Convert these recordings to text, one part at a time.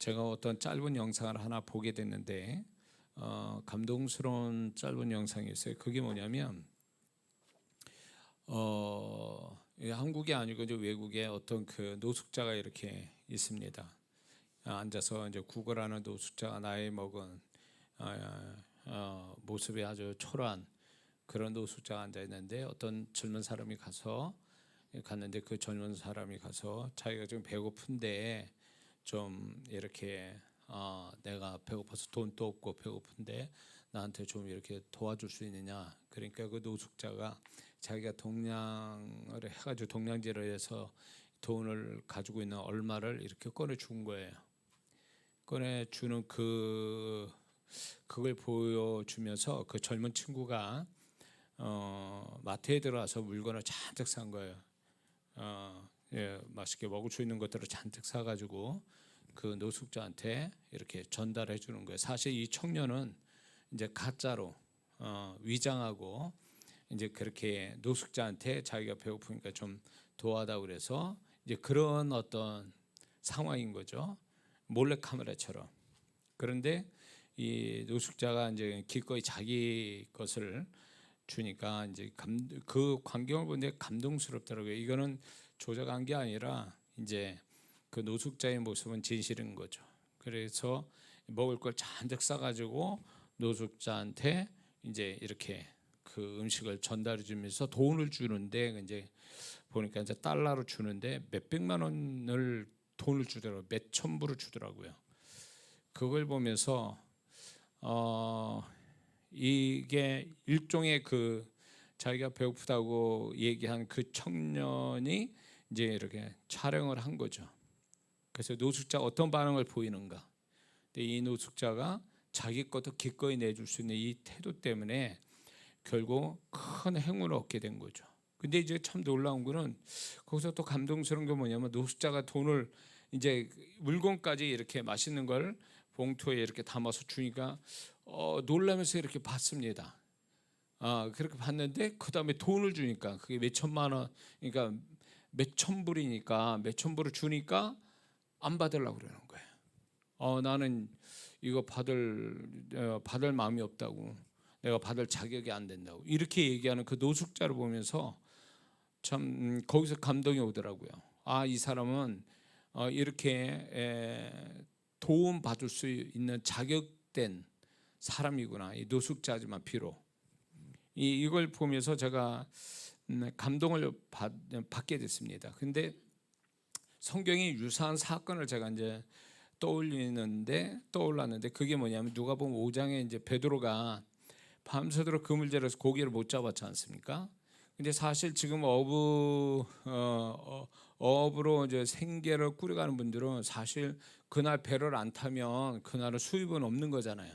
제가 어떤 짧은 영상을 하나 보게 됐는데 감동스러운 짧은 영상이 있어요. 그게 뭐냐면 이게 한국이 아니고 이제 외국에 어떤 그 노숙자가 이렇게 있습니다. 앉아서 이제 구걸하는 노숙자가 나이 먹은 모습이 아주 초라한 그런 노숙자가 앉아 있는데 어떤 젊은 사람이 갔는데 그 젊은 사람이 가서 자기가 좀 배고픈데 좀 이렇게 내가 배고파서 돈도 없고 배고픈데 나한테 좀 이렇게 도와줄 수 있느냐. 그러니까 그 노숙자가 자기가 동량을 해가지고 동량제를 해서 돈을 가지고 있는 얼마를 이렇게 꺼내 준 거예요. 꺼내 주는 그걸 보여주면서 그 젊은 친구가 마트에 들어가서 물건을 잔뜩 산 거예요. 맛있게 먹을 수 있는 것들을 잔뜩 사가지고 그 노숙자한테 이렇게 전달해 주는 거예요. 사실 이 청년은 이제 가짜로 위장하고 이제 그렇게 노숙자한테 자기가 배고프니까 좀 도와달라고 그래서 이제 그런 어떤 상황인 거죠. 몰래 카메라처럼. 그런데 이 노숙자가 이제 기꺼이 자기 것을 주니까 이제 그 광경을 보는데 감동스럽더라고요. 이거는 조작한 게 아니라 이제 그 노숙자의 모습은 진실인 거죠. 그래서 먹을 걸 잔뜩 싸가지고 노숙자한테 이제 이렇게 그 음식을 전달해 주면서 돈을 주는데 이제 보니까 이제 달러로 주는데 몇백만 원을 돈을 주더라고요. 몇천 불을 주더라고요. 그걸 보면서 이게 일종의 그 자기가 배고프다고 얘기한 그 청년이 이제 이렇게 촬영을 한 거죠. 그래서 노숙자가 어떤 반응을 보이는가. 근데 이 노숙자가 자기 것도 기꺼이 내줄 수 있는 이 태도 때문에 결국 큰 행운을 얻게 된 거죠. 근데 이제 참 놀라운 거는 거기서 또 감동스러운 게 뭐냐면 노숙자가 돈을 이제 물건까지 이렇게 맛있는 걸 봉투에 이렇게 담아서 주니까 놀라면서 이렇게 받습니다. 그렇게 받는데 그 다음에 돈을 주니까 그게 몇천만 원, 그러니까 몇천 불이니까 몇천 불을 주니까 안 받으려고 그러는 거예요. 나는 이거 받을 마음이 없다고, 내가 받을 자격이 안 된다고 이렇게 얘기하는 그 노숙자를 보면서 참 거기서 감동이 오더라고요. 이 사람은 이렇게 도움 받을 수 있는 자격된 사람이구나. 이 노숙자지만 비록 이걸 보면서 제가 감동을 받게 됐습니다. 근데 성경이 유사한 사건을 제가 이제 떠올랐는데 그게 뭐냐면 누가복음 5장에 이제 베드로가 밤새도록 그물질에서 고기를 못 잡았지 않습니까? 근데 사실 지금 어업으로 이제 생계를 꾸려가는 분들은 사실 그날 배를 안 타면 그날은 수입은 없는 거잖아요.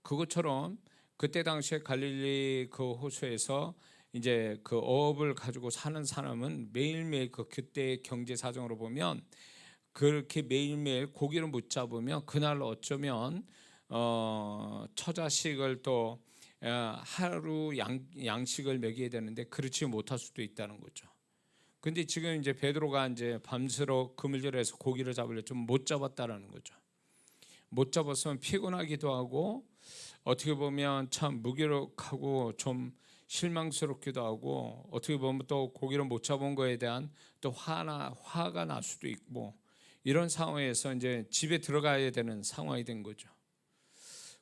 그것처럼 그때 당시에 갈릴리 그 호수에서 이제 그 어업을 가지고 사는 사람은 매일매일 그때의 경제 사정으로 보면 그렇게 매일매일 고기를 못 잡으면 그날 어쩌면 처자식을 또 하루 양식을 먹여야 되는데 그렇지 못할 수도 있다는 거죠. 근데 지금 이제 베드로가 이제 밤새로 그물질에서 고기를 잡으려 좀 못 잡았다라는 거죠. 못 잡았으면 피곤하기도 하고 어떻게 보면 참 무기력하고 좀 실망스럽기도 하고 어떻게 보면 또 고기를 못 잡은 거에 대한 또 화가 날 수도 있고 이런 상황에서 이제 집에 들어가야 되는 상황이 된 거죠.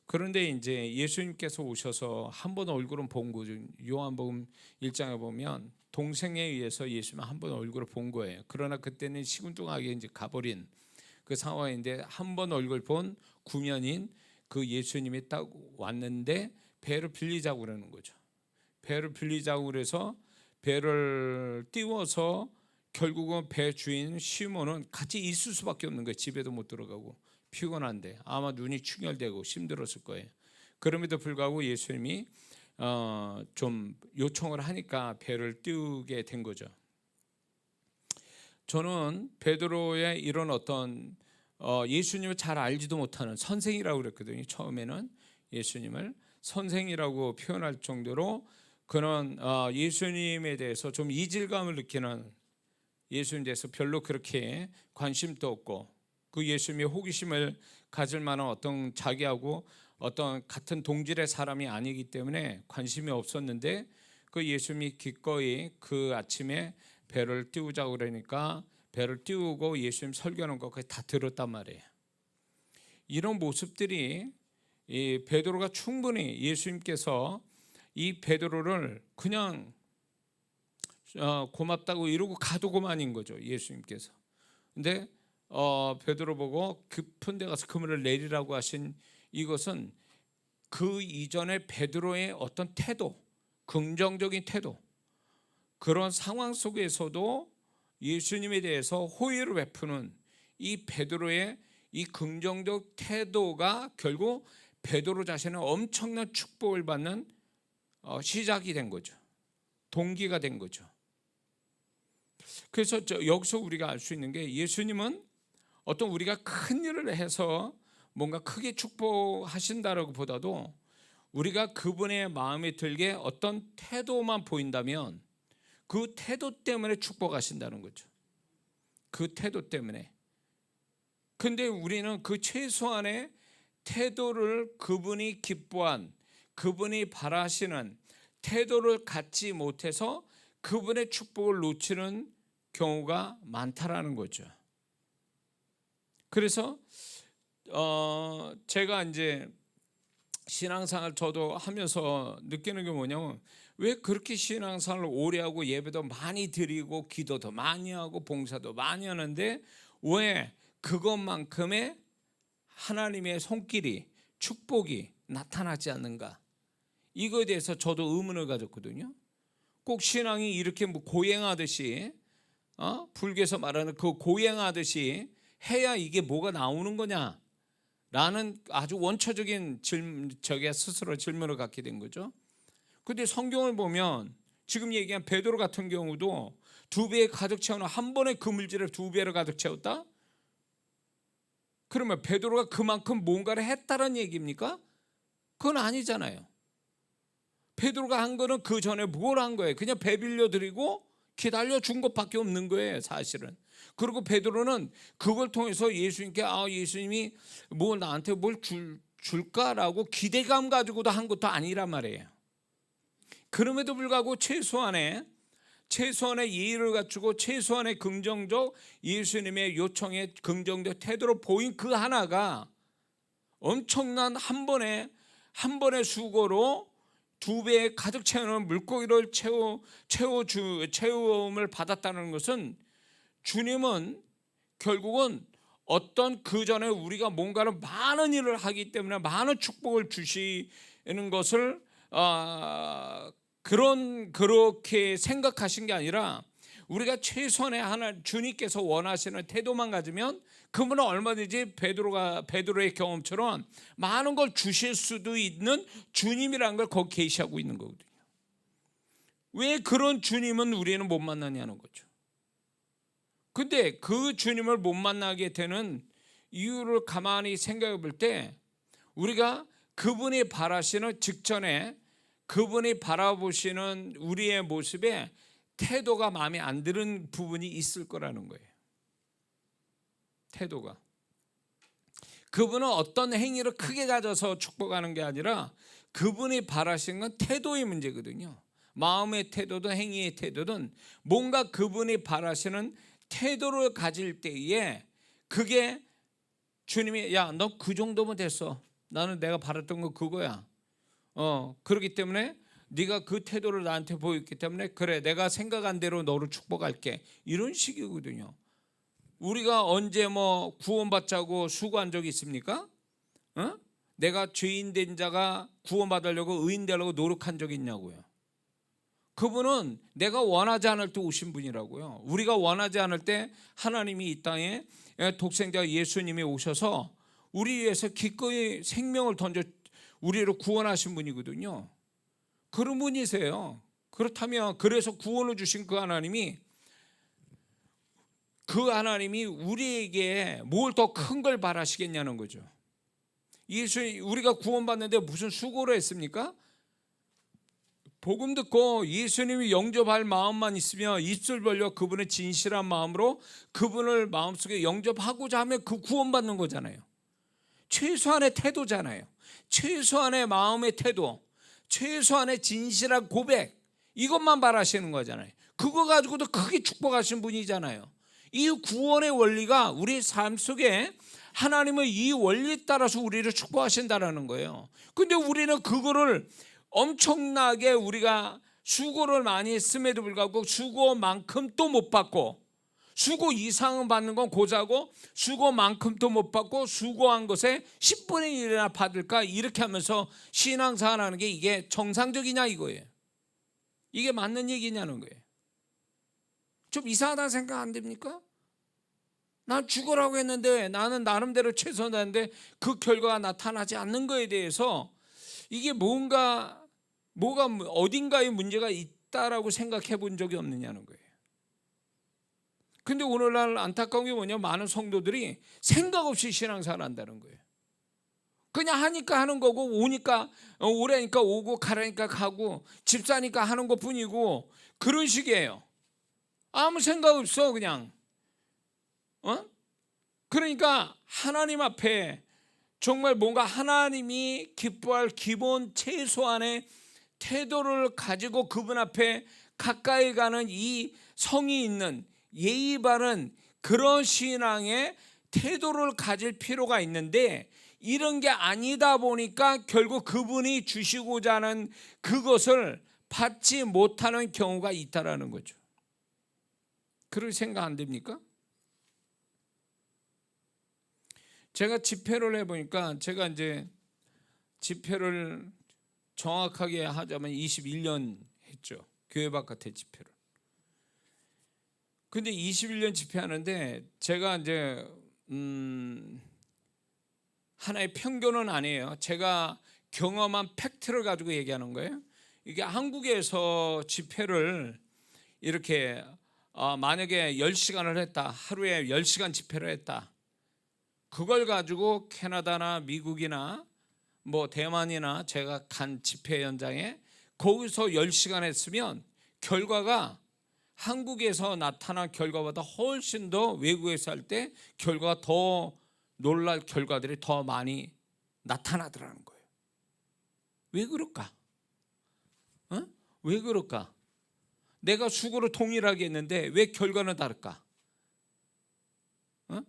그런데 이제 예수님께서 오셔서 한 번 얼굴은 본 거죠. 요한복음 1장에 보면 동생에 의해서 예수님 한 번 얼굴을 본 거예요. 그러나 그때는 시큰둥하게 이제 가버린 그 상황인데 한 번 얼굴 본 구면인 그 예수님이 딱 왔는데 배를 빌리자고 그러는 거죠. 배를 빌리자고 그래서 배를 띄워서 결국은 배 주인 시몬은 같이 있을 수밖에 없는 거예요. 집에도 못 들어가고 피곤한데 아마 눈이 충혈되고 힘들었을 거예요. 그럼에도 불구하고 예수님이 좀 요청을 하니까 배를 띄우게 된 거죠. 저는 베드로의 이런 어떤 예수님을 잘 알지도 못하는 선생이라고 그랬거든요. 처음에는 예수님을 선생이라고 표현할 정도로 그런 예수님에 대해서 좀 이질감을 느끼는, 예수님에 대해서 별로 그렇게 관심도 없고 그 예수님의 호기심을 가질 만한 어떤 자기하고 어떤 같은 동질의 사람이 아니기 때문에 관심이 없었는데 그 예수님이 기꺼이 그 아침에 배를 띄우자고 그러니까 배를 띄우고 예수님 설교하는 것까지 다 들었단 말이에요. 이런 모습들이 이 베드로가 충분히 예수님께서 이 베드로를 그냥 고맙다고 이러고 가도 그만인 거죠, 예수님께서. 근데 베드로 보고 깊은 데 가서 그물을 내리라고 하신 이것은 그 이전에 베드로의 어떤 태도, 긍정적인 태도, 그런 상황 속에서도 예수님에 대해서 호의를 베푸는 이 베드로의 이 긍정적 태도가 결국 베드로 자신은 엄청난 축복을 받는 시작이 된 거죠. 동기가 된 거죠. 그래서 여기서 우리가 알 수 있는 게 예수님은 어떤 우리가 큰 일을 해서 뭔가 크게 축복하신다라고 보다도 우리가 그분의 마음에 들게 어떤 태도만 보인다면 그 태도 때문에 축복하신다는 거죠. 그 태도 때문에. 근데 우리는 그 최소한의 태도를 그분이 기뻐한, 그분이 바라시는 태도를 갖지 못해서 그분의 축복을 놓치는 경우가 많다라는 거죠. 그래서 제가 이제 신앙생활 저도 하면서 느끼는 게 뭐냐면 왜 그렇게 신앙생활을 오래 하고 예배도 많이 드리고 기도도 많이 하고 봉사도 많이 하는데 왜 그것만큼의 하나님의 손길이 축복이 나타나지 않는가? 이거에 대해서 저도 의문을 가졌거든요. 꼭 신앙이 이렇게 뭐 고행하듯이 불교에서 말하는 그 고행하듯이 해야 이게 뭐가 나오는 거냐? 라는 아주 원초적인 저게 스스로 질문을 갖게 된 거죠. 근데 성경을 보면 지금 얘기한 베드로 같은 경우도 2배에 가득 채우는 한 번에 그물질을 2배로 가득 채웠다? 그러면 베드로가 그만큼 뭔가를 했다는 얘기입니까? 그건 아니잖아요. 베드로가 한 거는 그 전에 뭘 한 거예요? 그냥 배 빌려드리고 기다려 준 것밖에 없는 거예요, 사실은. 그리고 베드로는 그걸 통해서 예수님께 예수님이 뭐 나한테 뭘 줄까라고 기대감 가지고도 한 것도 아니란 말이에요. 그럼에도 불구하고 최소한의 예의를 갖추고 최소한의 긍정적 예수님의 요청에 긍정적 태도로 보인 그 하나가 엄청난 한 번의 수고로 2배에 가득 채우는 물고기를 채움을 받았다는 것은 주님은 결국은 어떤 그 전에 우리가 뭔가를 많은 일을 하기 때문에 많은 축복을 주시는 것을 그렇게 생각하신 게 아니라 우리가 최소한의 주님께서 원하시는 태도만 가지면 그분은 얼마든지 베드로의 경험처럼 많은 걸 주실 수도 있는 주님이라는 걸 거기 계시하고 있는 거거든요. 왜 그런 주님은 우리는 못 만나냐는 거죠. 근데 그 주님을 못 만나게 되는 이유를 가만히 생각해 볼 때 우리가 그분이 바라시는 직전에 그분이 바라보시는 우리의 모습에 태도가 마음에 안 드는 부분이 있을 거라는 거예요. 태도가. 그분은 어떤 행위를 크게 가져서 축복하는 게 아니라 그분이 바라시는 건 태도의 문제거든요. 마음의 태도든 행위의 태도든 뭔가 그분이 바라시는 태도를 가질 때에 그게 주님이 야, 너 그 정도면 됐어. 나는 내가 바랐던 거 그거야. 그렇기 때문에 네가 그 태도를 나한테 보였기 때문에 그래, 내가 생각한 대로 너를 축복할게. 이런 식이거든요. 우리가 언제 뭐 구원받자고 수고한 적이 있습니까? 내가 죄인 된 자가 구원받으려고 의인 되려고 노력한 적이 있냐고요. 그분은 내가 원하지 않을 때 오신 분이라고요. 우리가 원하지 않을 때 하나님이 이 땅에 독생자 예수님이 오셔서 우리 위해서 기꺼이 생명을 던져 우리를 구원하신 분이거든요. 그런 분이세요. 그렇다면 그래서 구원을 주신 그 하나님이 우리에게 뭘 더 큰 걸 바라시겠냐는 거죠. 우리가 구원받는데 무슨 수고를 했습니까? 복음 듣고 예수님이 영접할 마음만 있으면 입술 벌려 그분의 진실한 마음으로 그분을 마음속에 영접하고자 하면 그 구원받는 거잖아요. 최소한의 태도잖아요. 최소한의 마음의 태도, 최소한의 진실한 고백, 이것만 바라시는 거잖아요. 그거 가지고도 크게 축복하신 분이잖아요. 이 구원의 원리가 우리 삶 속에 하나님은 이 원리에 따라서 우리를 축복하신다라는 거예요. 근데 우리는 그거를 엄청나게 우리가 수고를 많이 했음에도 불구하고 수고만큼 또 못 받고, 수고 이상은 받는 건 고자고 수고만큼 또 못 받고 수고한 것에 10분의 1이나 받을까, 이렇게 하면서 신앙생활 하는 게 이게 정상적이냐 이거예요. 이게 맞는 얘기냐는 거예요. 좀 이상하다는 생각 안 됩니까? 난 죽으라고 했는데 나는 나름대로 최선을 다했는데 그 결과가 나타나지 않는 거에 대해서 이게 뭐가 어딘가에 문제가 있다라고 생각해 본 적이 없느냐는 거예요. 근데 오늘날 안타까운 게 뭐냐, 많은 성도들이 생각 없이 신앙생활 한다는 거예요. 그냥 하니까 하는 거고, 오래니까 오고 가라니까 가고 집사니까 하는 것 뿐이고, 그런 식이에요. 아무 생각 없어 그냥. 그러니까 하나님 앞에 정말 뭔가 하나님이 기뻐할 기본 최소한의 태도를 가지고 그분 앞에 가까이 가는 이 성이 있는 예의 바른 그런 신앙의 태도를 가질 필요가 있는데, 이런 게 아니다 보니까 결국 그분이 주시고자 하는 그것을 받지 못하는 경우가 있다라는 거죠. 그럴 생각 안 됩니까? 제가 집회를 해보니까, 제가 이제 집회를 정확하게 하자면 21년 했죠. 교회 바깥의 집회를. 근데 21년 집회하는데 제가 이제 하나의 편견은 아니에요. 제가 경험한 팩트를 가지고 얘기하는 거예요. 이게 한국에서 집회를 이렇게 만약에 10시간을 했다, 하루에 10시간 집회를 했다, 그걸 가지고 캐나다나 미국이나 뭐 대만이나 제가 간 집회 현장에 거기서 10시간 했으면 결과가 한국에서 나타난 결과보다 훨씬 더 외국에서 할 때 결과가 더 놀랄 결과들이 더 많이 나타나더라는 거예요. 왜 그럴까? 왜 그럴까? 내가 수고를 동일하게 했는데 왜 결과는 다를까?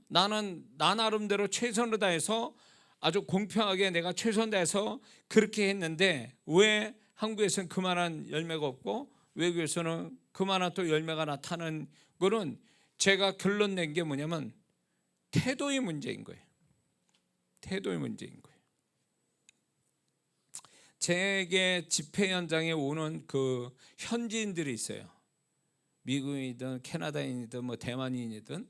나는 나 나름대로 최선을 다해서 아주 공평하게 내가 최선 다해서 그렇게 했는데 왜 한국에서는 그만한 열매가 없고 외국에서는 그만한 또 열매가 나타나는 거는, 제가 결론 낸 게 뭐냐면 태도의 문제인 거예요. 태도의 문제인 거예요. 제게 집회 현장에 오는 그 현지인들이 있어요. 미국이든 캐나다인이든 뭐 대만인이든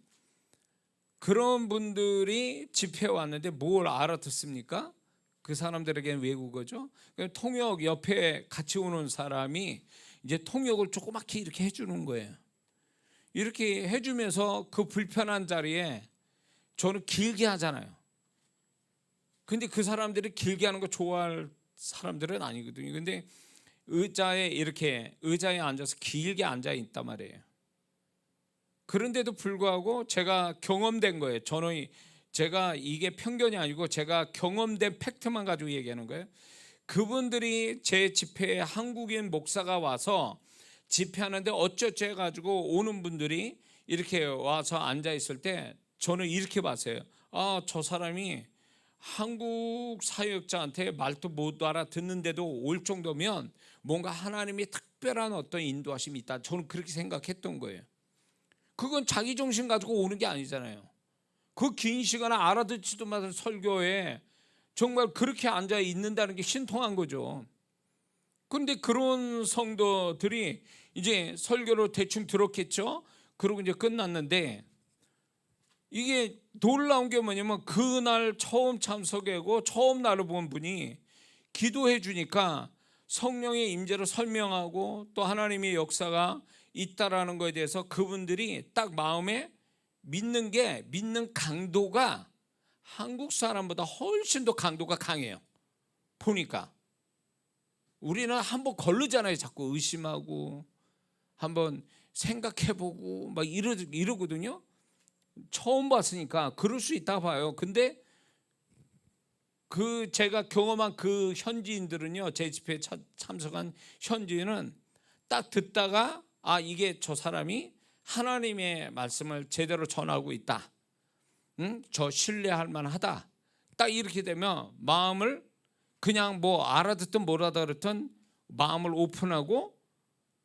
그런 분들이 집회에 왔는데 뭘 알아듣습니까? 그 사람들에게는 외국어죠. 통역 옆에 같이 오는 사람이 이제 통역을 조그맣게 이렇게 해주는 거예요. 이렇게 해주면서 그 불편한 자리에 저는 길게 하잖아요. 근데 그 사람들이 길게 하는 거 좋아할 사람들은 아니거든요. 근데 의자에 앉아서 길게 앉아 있단 말이에요. 그런데도 불구하고 제가 경험된 거예요. 제가 이게 편견이 아니고 제가 경험된 팩트만 가지고 얘기하는 거예요. 그분들이 제 집회에 한국인 목사가 와서 집회하는데 어쩌지 해가지고 오는 분들이 이렇게 와서 앉아 있을 때 저는 이렇게 봤어요. 저 사람이 한국 사역자한테 말도 못 알아듣는데도 올 정도면 뭔가 하나님이 특별한 어떤 인도하심이 있다, 저는 그렇게 생각했던 거예요. 그건 자기 정신 가지고 오는 게 아니잖아요. 그 긴 시간에 알아듣지도 못한 설교에 정말 그렇게 앉아 있는다는 게 신통한 거죠. 그런데 그런 성도들이 이제 설교를 대충 들었겠죠. 그러고 이제 끝났는데, 이게 놀라운 게 뭐냐면 그날 처음 참석하고 처음 나를 본 분이 기도해 주니까 성령의 임재를 설명하고 또 하나님의 역사가 있다라는 것에 대해서 그분들이 딱 마음에 믿는 강도가 한국 사람보다 훨씬 더 강도가 강해요. 보니까 우리는 한번 걸르잖아요. 자꾸 의심하고 한번 생각해보고 막 이러거든요. 처음 봤으니까 그럴 수 있다 봐요. 근데 그 제가 경험한 그 현지인들은요, 제 집회에 참석한 현지인은 딱 듣다가 아, 이게 저 사람이 하나님의 말씀을 제대로 전하고 있다, 저 신뢰할 만하다, 딱 이렇게 되면 마음을 그냥 뭐 알아듣든 못 알아듣든 마음을 오픈하고,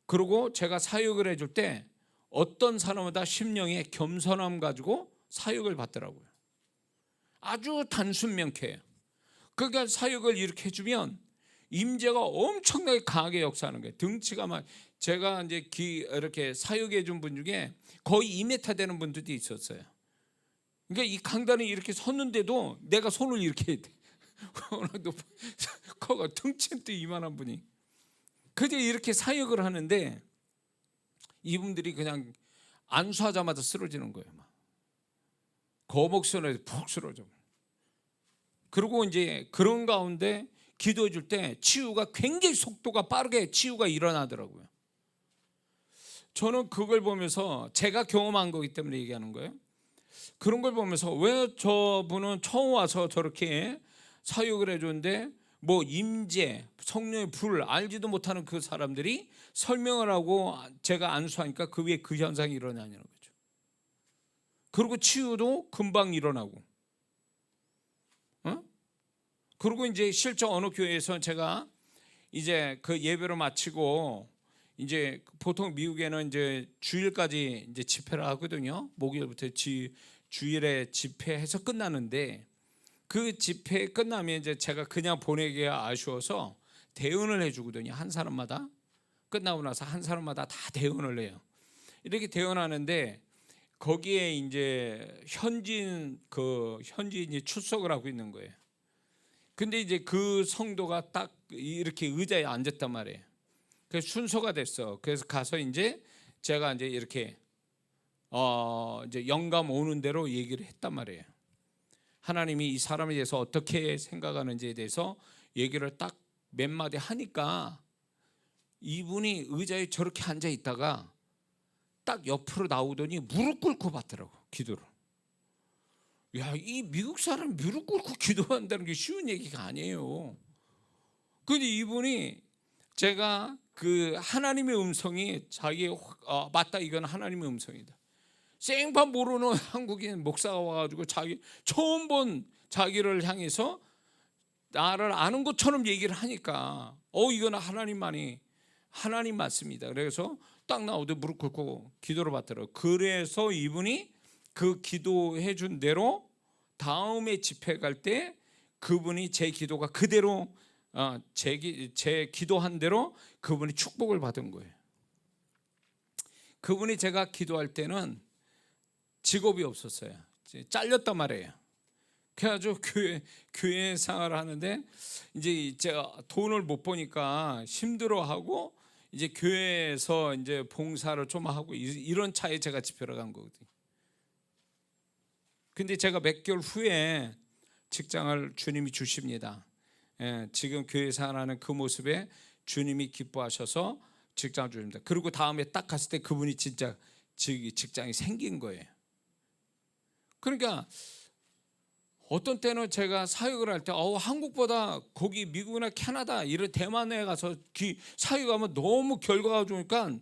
그리고 제가 사역을 해줄 때 어떤 사람보다 심령의 겸손함 가지고 사역을 받더라고요. 아주 단순 명쾌해요. 그러니까 사역을 이렇게 해주면 임재가 엄청나게 강하게 역사하는 거예요. 등치가 막, 제가 이제 이렇게 사역해 준 분 중에 거의 2m 되는 분들도 있었어요. 그러니까 이 강단에 이렇게 섰는데도 내가 손을 이렇게 해야 돼. 커가 등치도 이만한 분이. 그저 이렇게 사역을 하는데 이분들이 그냥 안수하자마자 쓰러지는 거예요. 막 거목선에서 푹 쓰러져. 그리고 이제 그런 가운데 기도해 줄 때 치유가 굉장히 속도가 빠르게 치유가 일어나더라고요. 저는 그걸 보면서, 제가 경험한 거기 때문에 얘기하는 거예요. 그런 걸 보면서 왜 저분은 처음 와서 저렇게 사역을 해줬는데 뭐 임재, 성령의 불 알지도 못하는 그 사람들이 설명을 하고 제가 안수하니까 그 위에 그 현상이 일어나냐는 거죠. 그리고 치유도 금방 일어나고, 그리고 이제 실제 어느 교회에서 제가 이제 그 예배를 마치고 이제 보통 미국에는 이제 주일까지 이제 집회를 하거든요. 목요일부터 주일에 집회해서 끝나는데, 그 집회 끝나면 이제 제가 그냥 보내기가 아쉬워서 대언을 해주거든요. 한 사람마다 끝나고 나서 한 사람마다 다 대언을 해요. 이렇게 대언하는데 거기에 이제 현지인이 출석을 하고 있는 거예요. 근데 이제 그 성도가 딱 이렇게 의자에 앉았단 말이에요. 그래서 순서가 됐어. 그래서 가서 이제 제가 이제 이렇게 이제 영감 오는 대로 얘기를 했단 말이에요. 하나님이 이 사람에 대해서 어떻게 생각하는지에 대해서 얘기를 딱 몇 마디 하니까 이분이 의자에 저렇게 앉아 있다가 딱 옆으로 나오더니 무릎 꿇고 받더라고, 기도를. 야, 이 미국 사람 무릎 꿇고 기도한다는 게 쉬운 얘기가 아니에요. 근데 이분이, 제가 그 하나님의 음성이 맞다, 이건 하나님의 음성이다. 생판 모르는 한국인 목사가 와가지고 자기 처음 본 자기를 향해서 나를 아는 것처럼 얘기를 하니까 이건 하나님 맞습니다. 그래서 딱 나오더니 무릎 꿇고 기도를 받더라고요. 그래서 이분이 그 기도해 준 대로 다음에 집회 갈 때 그분이 제 기도가 그대로 제 기도한 대로 그분이 축복을 받은 거예요. 그분이 제가 기도할 때는 직업이 없었어요. 잘렸단 말이에요. 그래가지고 교회 생활을 하는데 이제 제가 돈을 못 버니까 힘들어하고 이제 교회에서 이제 봉사를 좀 하고 이런 차에 제가 집회를 간 거거든요. 근데 제가 몇 개월 후에 직장을 주님이 주십니다. 지금 교회 생활하는 그 모습에 주님이 기뻐하셔서 직장을 주십니다. 그리고 다음에 딱 갔을 때 그분이 진짜 직장이 생긴 거예요. 그러니까 어떤 때는 제가 사역을 할 때 한국보다 거기 미국이나 캐나다 이런 대만에 가서 사역하면 너무 결과가 좋으니까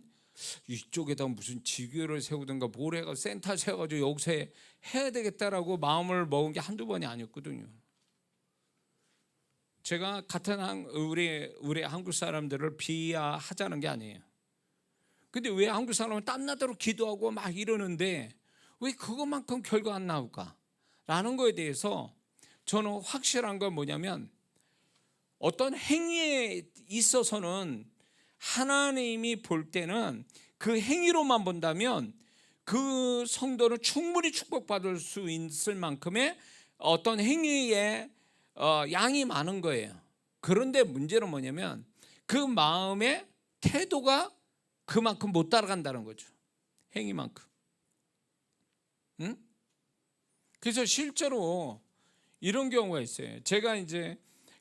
이쪽에다 무슨 지교를 세우든가 뭘 해가지고 센터 세워가지고 여기서 해야 되겠다라고 마음을 먹은 게 한두 번이 아니었거든요. 제가 같은 우리 한국 사람들을 비하하자는 게 아니에요. 근데 왜 한국 사람은 땀나도록 기도하고 막 이러는데 왜 그것만큼 결과 안 나올까? 라는 거에 대해서 저는 확실한 건 뭐냐면, 어떤 행위에 있어서는 하나님이 볼 때는 그 행위로만 본다면 그 성도는 충분히 축복받을 수 있을 만큼의 어떤 행위에 양이 많은 거예요. 그런데 문제는 뭐냐면 그 마음의 태도가 그만큼 못 따라간다는 거죠. 행위만큼. 그래서 실제로 이런 경우가 있어요. 제가 이제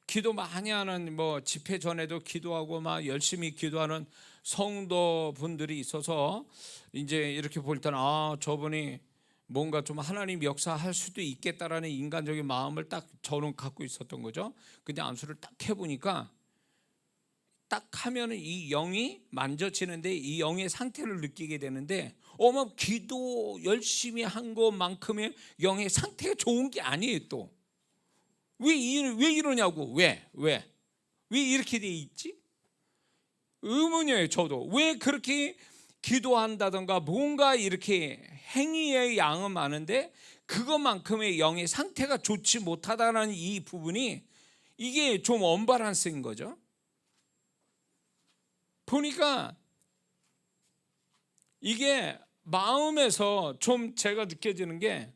기도 많이 하는 뭐 집회 전에도 기도하고 막 열심히 기도하는 성도분들이 있어서 이제 이렇게 볼 때는 저분이 뭔가 좀 하나님 역사할 수도 있겠다라는 인간적인 마음을 딱 저는 갖고 있었던 거죠. 근데 안수를 딱 해보니까 딱 하면은 이 영이 만져지는데 이 영의 상태를 느끼게 되는데 기도 열심히 한 것만큼의 영의 상태가 좋은 게 아니에요. 또 왜 이러냐고. 왜 이렇게 돼 있지? 의문이에요. 저도 왜 그렇게 기도한다던가 뭔가 이렇게 행위의 양은 많은데 그것만큼의 영의 상태가 좋지 못하다는 이 부분이 이게 좀 언밸런스인 거죠. 보니까 이게 마음에서 좀 제가 느껴지는 게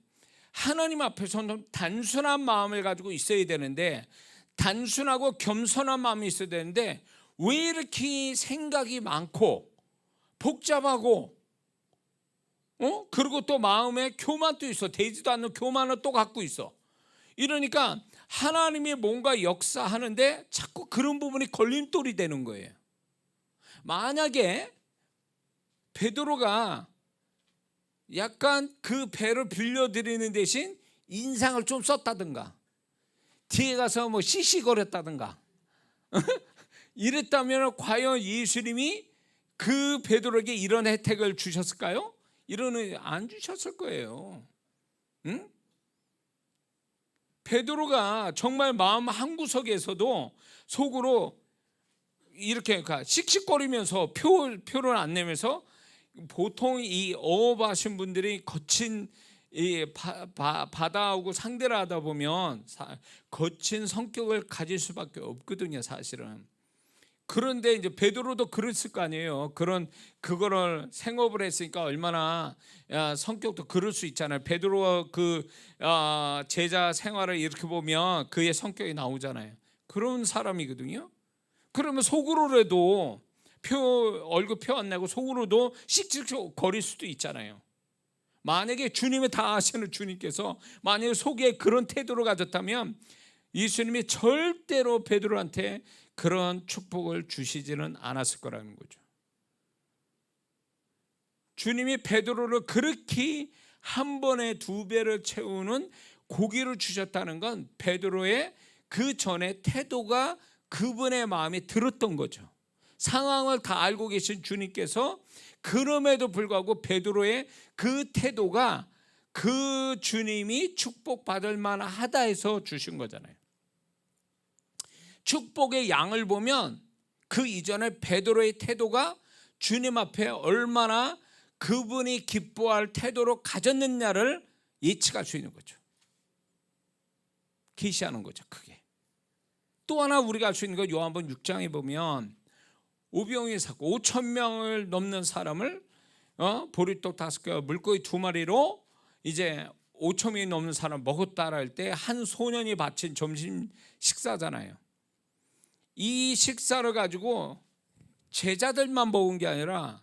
하나님 앞에서는 단순한 마음을 가지고 있어야 되는데, 단순하고 겸손한 마음이 있어야 되는데 왜 이렇게 생각이 많고 복잡하고 그리고 또 마음에 교만도 있어. 되지도 않는 교만을 또 갖고 있어. 이러니까 하나님이 뭔가 역사하는데 자꾸 그런 부분이 걸림돌이 되는 거예요. 만약에 베드로가 약간 그 배를 빌려드리는 대신 인상을 좀 썼다든가 뒤에 가서 뭐 시시거렸다든가 이랬다면 과연 예수님이 그 베드로에게 이런 혜택을 주셨을까요? 안 주셨을 거예요. 응? 베드로가 정말 마음 한구석에서도 속으로 이렇게 씩씩거리면서 표를 안 내면서, 보통 이 어업하신 분들이 거친 이 바다하고 상대를 하다 보면 거친 성격을 가질 수밖에 없거든요, 사실은. 그런데 이제 베드로도 그랬을 거 아니에요. 그거를 생업을 했으니까 얼마나 성격도 그럴 수 있잖아요. 베드로가 제자 생활을 이렇게 보면 그의 성격이 나오잖아요. 그런 사람이거든요. 그러면 속으로라도 얼굴 표 안 내고 속으로도 씩씩거릴 수도 있잖아요. 만약에 주님이 다 아시는 주님께서 만약에 속에 그런 태도를 가졌다면 예수님이 절대로 베드로한테 그런 축복을 주시지는 않았을 거라는 거죠. 주님이 베드로를 그렇게 한 번에 2배를 채우는 고기를 주셨다는 건 베드로의 그 전에 태도가 그분의 마음에 들었던 거죠. 상황을 다 알고 계신 주님께서 그럼에도 불구하고 베드로의 그 태도가 그 주님이 축복받을 만하다 해서 주신 거잖아요. 축복의 양을 보면 그 이전에 베드로의 태도가 주님 앞에 얼마나 그분이 기뻐할 태도로 가졌느냐를 예측할 수 있는 거죠. 계시하는 거죠, 크게. 또 하나 우리가 알 수 있는 건 요한복음 6장에 보면 오병이어 사건, 5,000명을 넘는 사람을 보리떡 5개, 물고기 2마리로 이제 5,000명이 넘는 사람 먹었다라 할 때 한 소년이 바친 점심 식사잖아요. 이 식사를 가지고 제자들만 먹은 게 아니라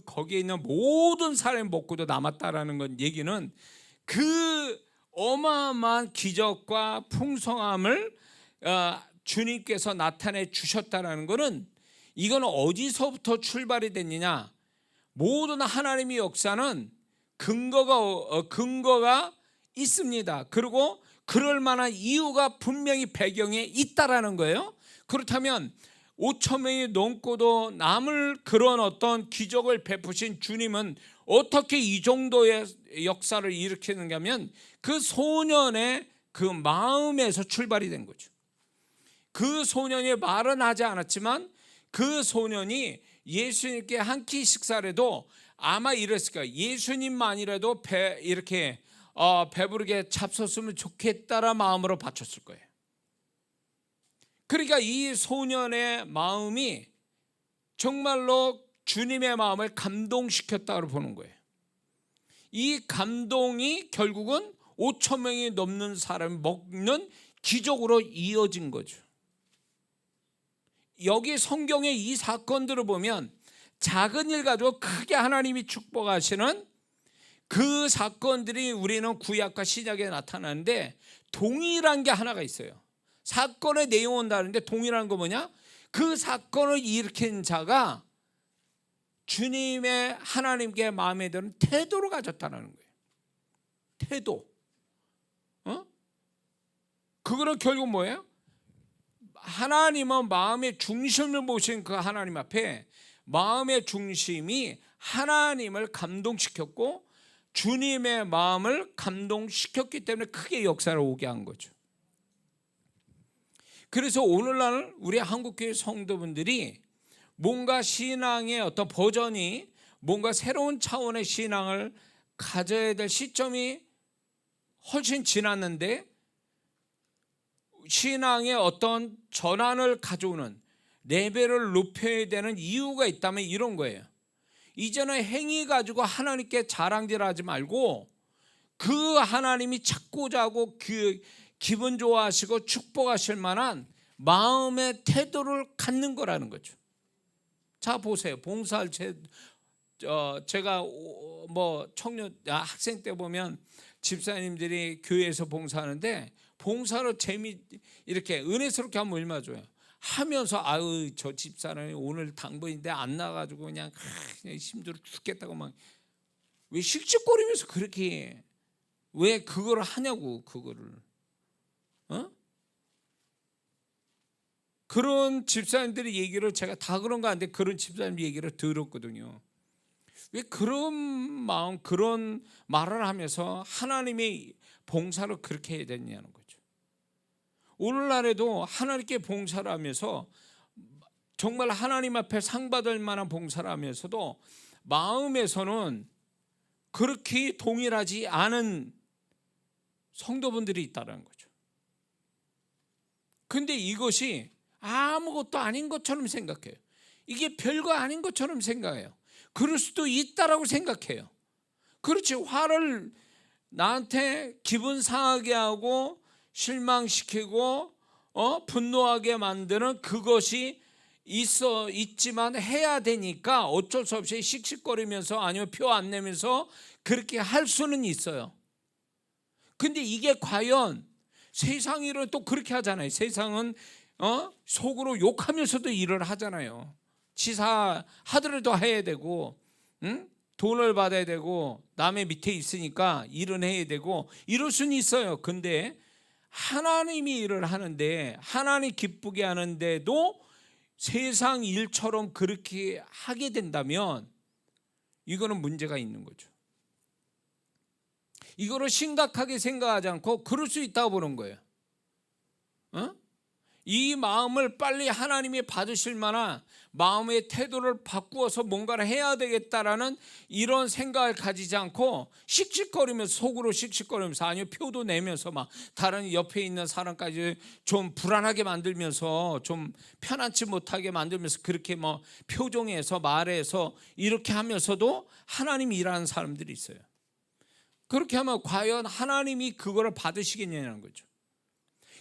거기에 있는 모든 사람이 먹고도 남았다라는 건 얘기는 그 어마어마한 기적과 풍성함을 주님께서 나타내 주셨다라는 것은, 이건 어디서부터 출발이 됐느냐? 모든 하나님의 역사는 근거가 있습니다. 그리고 그럴 만한 이유가 분명히 배경에 있다라는 거예요. 그렇다면 5,000명이 넘고도 남을 그런 어떤 기적을 베푸신 주님은 어떻게 이 정도의 역사를 일으키는가 하면 그 소년의 그 마음에서 출발이 된 거죠. 그 소년이 말은 하지 않았지만 그 소년이 예수님께 한 끼 식사를 해도 아마 이랬을 거예요. 예수님만이라도 이렇게 배부르게 잡섰으면 좋겠다라는 마음으로 바쳤을 거예요. 그러니까 이 소년의 마음이 정말로 주님의 마음을 감동시켰다고 보는 거예요. 이 감동이 결국은 5,000명이 넘는 사람이 먹는 기적으로 이어진 거죠. 여기 성경의 이 사건들을 보면 작은 일 가지고 크게 하나님이 축복하시는 그 사건들이 우리는 구약과 신약에 나타나는데 동일한 게 하나가 있어요. 사건의 내용은 다른데 동일한 거 뭐냐? 그 사건을 일으킨 자가 주님의 하나님께 마음에 드는 태도를 가졌다는 거예요. 태도. 그거는 결국 뭐예요? 하나님은 마음의 중심을 보신 그 하나님 앞에 마음의 중심이 하나님을 감동시켰고 주님의 마음을 감동시켰기 때문에 크게 역사를 오게 한 거죠. 그래서 오늘날 우리 한국교회 성도분들이 뭔가 신앙의 어떤 버전이 뭔가 새로운 차원의 신앙을 가져야 될 시점이 훨씬 지났는데 신앙의 어떤 전환을 가져오는 레벨을 높여야 되는 이유가 있다면 이런 거예요. 이제는 행위 가지고 하나님께 자랑질하지 말고 그 하나님이 찾고자 하고 그 기분 좋아하시고 축복하실 만한 마음의 태도를 갖는 거라는 거죠. 자 보세요. 봉사할 제가 뭐 청년 학생 때 보면 집사님들이 교회에서 봉사하는데 봉사로 이렇게 은혜스럽게 하면 얼마나 좋아요. 하면서 아유 저 집사람이 오늘 당번인데 안 나가지고 그냥 힘들어 죽겠다고 막 왜 씩씩거리면서 그렇게 왜 그걸 하냐고 그거를 그런 집사님들의 얘기를 제가 다 그런가 한데 그런 집사님 얘기를 들었거든요. 왜 그런 마음 그런 말을 하면서 하나님의 봉사를 그렇게 해야 되냐는 거죠. 오늘날에도 하나님께 봉사를 하면서 정말 하나님 앞에 상 받을 만한 봉사를 하면서도 마음에서는 그렇게 동일하지 않은 성도분들이 있다는 거죠. 근데 이것이 아무것도 아닌 것처럼 생각해요. 이게 별거 아닌 것처럼 생각해요. 그럴 수도 있다라고 생각해요. 그렇지, 화를 나한테 기분 상하게 하고 실망시키고 분노하게 만드는 그것이 있지만 해야 되니까 어쩔 수 없이 씩씩거리면서 아니면 표 안 내면서 그렇게 할 수는 있어요. 근데 이게 과연 세상 일은 또 그렇게 하잖아요. 세상은 속으로 욕하면서도 일을 하잖아요. 지사 하더라도 해야 되고 돈을 받아야 되고 남의 밑에 있으니까 일은 해야 되고 이럴 수는 있어요. 근데 하나님이 일을 하는데 하나님 기쁘게 하는데도 세상 일처럼 그렇게 하게 된다면 이거는 문제가 있는 거죠. 이거를 심각하게 생각하지 않고 그럴 수 있다고 보는 거예요. 이 마음을 빨리 하나님이 받으실 만한 마음의 태도를 바꾸어서 뭔가를 해야 되겠다라는 이런 생각을 가지지 않고 씩씩거리면서 속으로 씩씩거리면서 아니면 표도 내면서 막 다른 옆에 있는 사람까지 좀 불안하게 만들면서 좀 편안치 못하게 만들면서 그렇게 뭐 표정에서 말해서 이렇게 하면서도 하나님이 일하는 사람들이 있어요. 그렇게 하면 과연 하나님이 그거를 받으시겠냐는 거죠.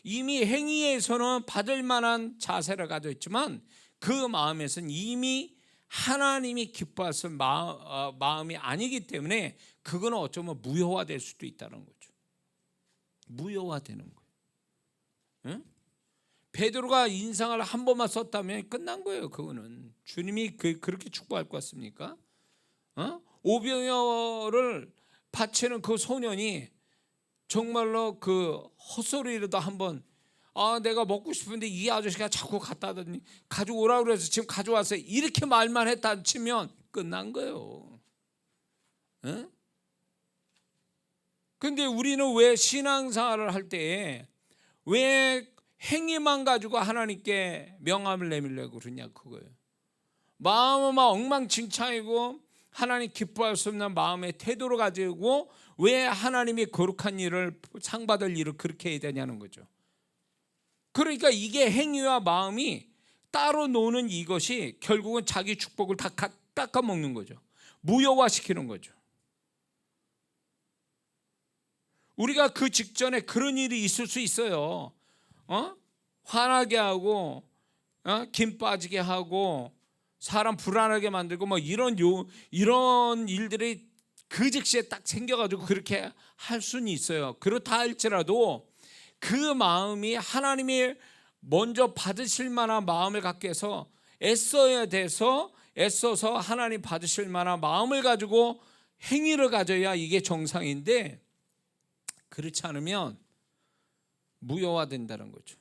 이미 행위에서는 받을 만한 자세를 가지고 있지만 그 마음에서는 이미 하나님이 기뻐하실 마음이 아니기 때문에 그거는 어쩌면 무효화될 수도 있다는 거죠. 무효화되는 거예요. 응? 베드로가 인상을 한 번만 썼다면 끝난 거예요. 그거는 주님이 그렇게 축복할 것 같습니까? 오병이어를 바치는 그 소년이 정말로 그 헛소리라도 한번 내가 먹고 싶은데 이 아저씨가 자꾸 갖다 더니 가져오라고 그래서 지금 가져왔어요. 이렇게 말만 했다 치면 끝난 거예요. 근데 우리는 왜 신앙생활을 할 때에 왜 행위만 가지고 하나님께 명함을 내밀려고 그러냐 그거예요. 마음은 막 엉망진창이고 하나님 기뻐할 수 없는 마음의 태도를 가지고 왜 하나님이 거룩한 일을 상받을 일을 그렇게 해야 되냐는 거죠. 그러니까 이게 행위와 마음이 따로 노는 이것이 결국은 자기 축복을 다 깎아먹는 거죠. 무효화시키는 거죠. 우리가 그 직전에 그런 일이 있을 수 있어요. 화나게 하고 김 빠지게 하고 사람 불안하게 만들고 뭐 이런 일들이 그 즉시에 딱 생겨가지고 그렇게 할 수는 있어요. 그렇다 할지라도 그 마음이 하나님이 먼저 받으실 만한 마음을 갖게 해서 애써야 돼서 애써서 하나님 받으실 만한 마음을 가지고 행위를 가져야 이게 정상인데, 그렇지 않으면 무효화된다는 거죠.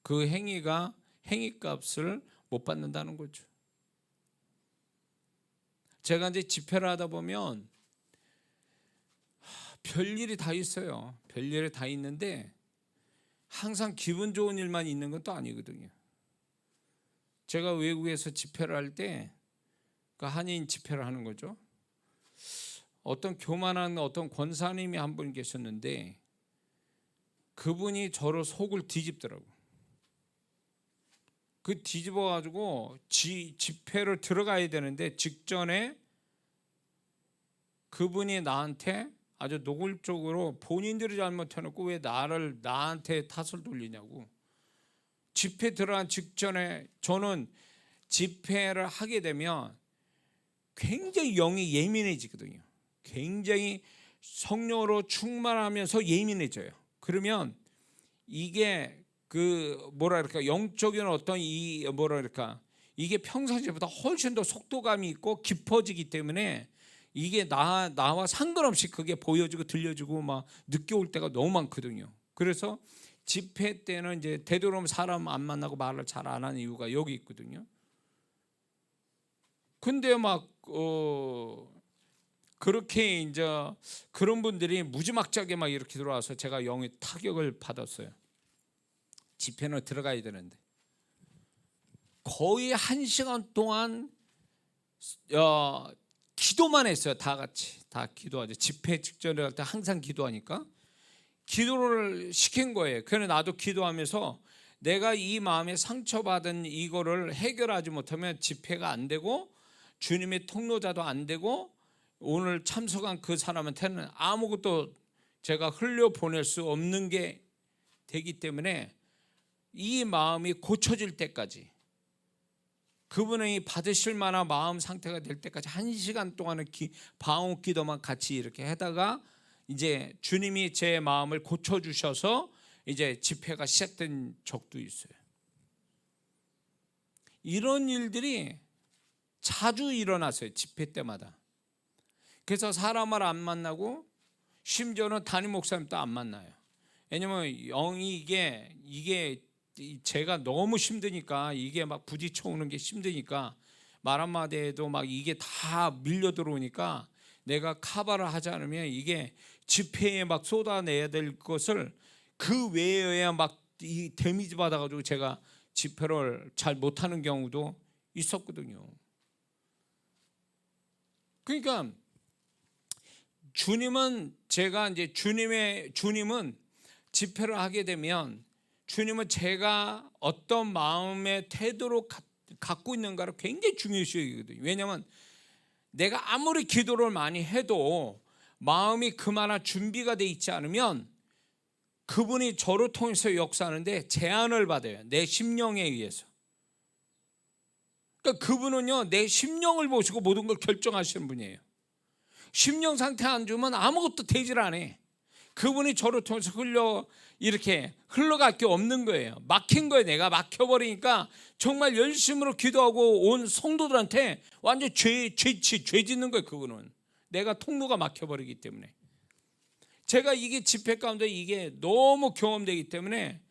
그 행위가 행위값을 못 받는다는 거죠. 제가 이제 집회를 하다 보면 별일이 다 있어요. 별일이 다 있는데 항상 기분 좋은 일만 있는 건 또 아니거든요. 제가 외국에서 집회를 할 때 한인 집회를 하는 거죠. 어떤 교만한 어떤 권사님이 한 분 계셨는데 그분이 저를 속을 뒤집더라고. 그 뒤집어가지고 집회를 들어가야 되는데 직전에 그분이 나한테 아주 노골적으로 본인들이 잘못해놓고 왜 나한테 탓을 돌리냐고. 집회 들어간 직전에 저는 집회를 하게 되면 굉장히 영이 예민해지거든요. 굉장히 성령으로 충만하면서 예민해져요. 그러면 이게 영적인 어떤 이게 평상시보다 훨씬 더 속도감이 있고 깊어지기 때문에 이게 나와 상관없이 그게 보여지고 들려지고 막 늦게 올 때가 너무 많거든요. 그래서 집회 때는 이제 되도록이면 사람 안 만나고 말을 잘 안 하는 이유가 여기 있거든요. 근데 그렇게 이제 그런 분들이 무지막지하게 막 이렇게 들어와서 제가 영의 타격을 받았어요. 집회는 들어가야 되는데 거의 1시간 동안 기도만 했어요. 다 같이 다 기도하죠. 집회 직전에 할 때 항상 기도하니까 기도를 시킨 거예요. 그래서 나도 기도하면서 내가 이 마음에 상처받은 이거를 해결하지 못하면 집회가 안 되고 주님의 통로자도 안 되고 오늘 참석한 그 사람한테는 아무것도 제가 흘려보낼 수 없는 게 되기 때문에 이 마음이 고쳐질 때까지, 그분이 받으실 만한 마음 상태가 될 때까지 1시간 동안은 방언 기도만 같이 이렇게 하다가 이제 주님이 제 마음을 고쳐주셔서 이제 집회가 시작된 적도 있어요. 이런 일들이 자주 일어났어요. 집회 때마다. 그래서 사람을 안 만나고 심지어는 담임 목사님도 안 만나요. 왜냐면 영이 이게 제가 너무 힘드니까, 이게 막 부딪혀 오는 게 힘드니까 말 한마디 해도 막 이게 다 밀려 들어오니까 내가 카바를 하지 않으면 이게 집회에 막 쏟아내야 될 것을 그 외에 막 이 데미지 받아가지고 제가 집회를 잘 못하는 경우도 있었거든요. 그러니까 주님은 집회를 하게 되면 주님은 제가 어떤 마음의 태도로 갖고 있는가를 굉장히 중요시 여기거든요. 왜냐하면 내가 아무리 기도를 많이 해도 마음이 그만한 준비가 돼 있지 않으면 그분이 저를 통해서 역사하는데 제한을 받아요. 내 심령에 의해서. 그러니까 그분은요, 내 심령을 보시고 모든 걸 결정하시는 분이에요. 심령 상태 안 좋으면 아무것도 되질 않아요. 그분이 저를 통해서 이렇게 흘러갈 게 없는 거예요. 막힌 거예요. 내가 막혀버리니까 정말 열심으로 기도하고 온 성도들한테 완전 죄 짓는 거예요. 그분은 내가 통로가 막혀버리기 때문에. 제가 이게 집회 가운데 이게 너무 경험되기 때문에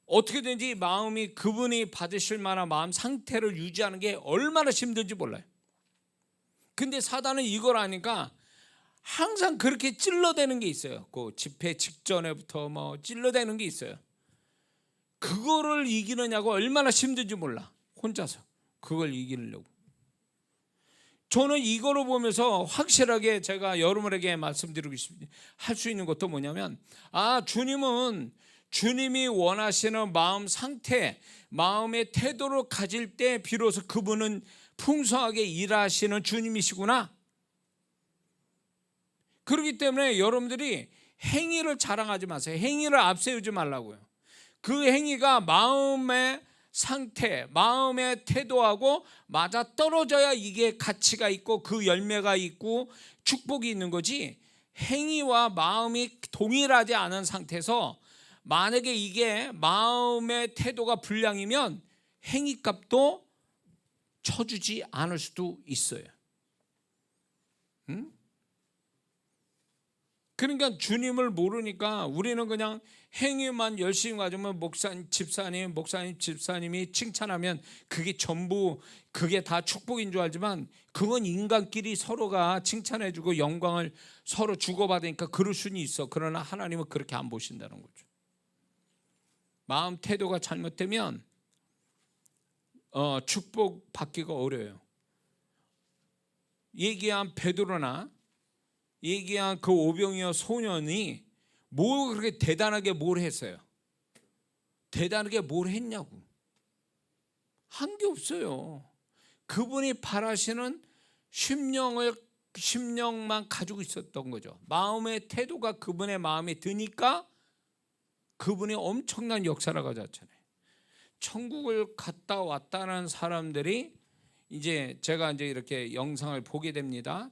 어떻게든지 마음이 그분이 받으실 만한 마음 상태를 유지하는 게 얼마나 힘든지 몰라요. 근데 사단은 이걸 아니까 항상 그렇게 찔러대는 게 있어요. 그 집회 직전에부터 찔러대는 게 있어요. 그거를 이기느냐고 얼마나 힘든지 몰라. 혼자서 그걸 이기려고. 저는 이거를 보면서 확실하게 제가 여러분에게 말씀드리고 싶습니다. 할 수 있는 것도 뭐냐면, 주님은 주님이 원하시는 마음 상태, 마음의 태도를 가질 때 비로소 그분은 풍성하게 일하시는 주님이시구나. 그렇기 때문에 여러분들이 행위를 자랑하지 마세요. 행위를 앞세우지 말라고요. 그 행위가 마음의 상태, 마음의 태도하고 맞아 떨어져야 이게 가치가 있고 그 열매가 있고 축복이 있는 거지, 행위와 마음이 동일하지 않은 상태에서 만약에 이게 마음의 태도가 불량이면 행위값도 쳐주지 않을 수도 있어요. 그러니까 주님을 모르니까 우리는 그냥 행위만 열심히 가지면 집사님이 칭찬하면 그게 전부, 그게 다 축복인 줄 알지만 그건 인간끼리 서로가 칭찬해주고 영광을 서로 주고받으니까 그럴 수는 있어. 그러나 하나님은 그렇게 안 보신다는 거죠. 마음 태도가 잘못되면 축복 받기가 어려워요. 얘기한 베드로나 얘기한 그 오병이어 소년이 뭐 그렇게 대단하게 뭘 했어요? 대단하게 뭘 했냐고. 한 게 없어요. 그분이 바라시는 심령만 가지고 있었던 거죠. 마음의 태도가 그분의 마음에 드니까 그분이 엄청난 역사를 가졌잖아요. 천국을 갔다 왔다는 사람들이 이제 제가 이제 이렇게 영상을 보게 됩니다.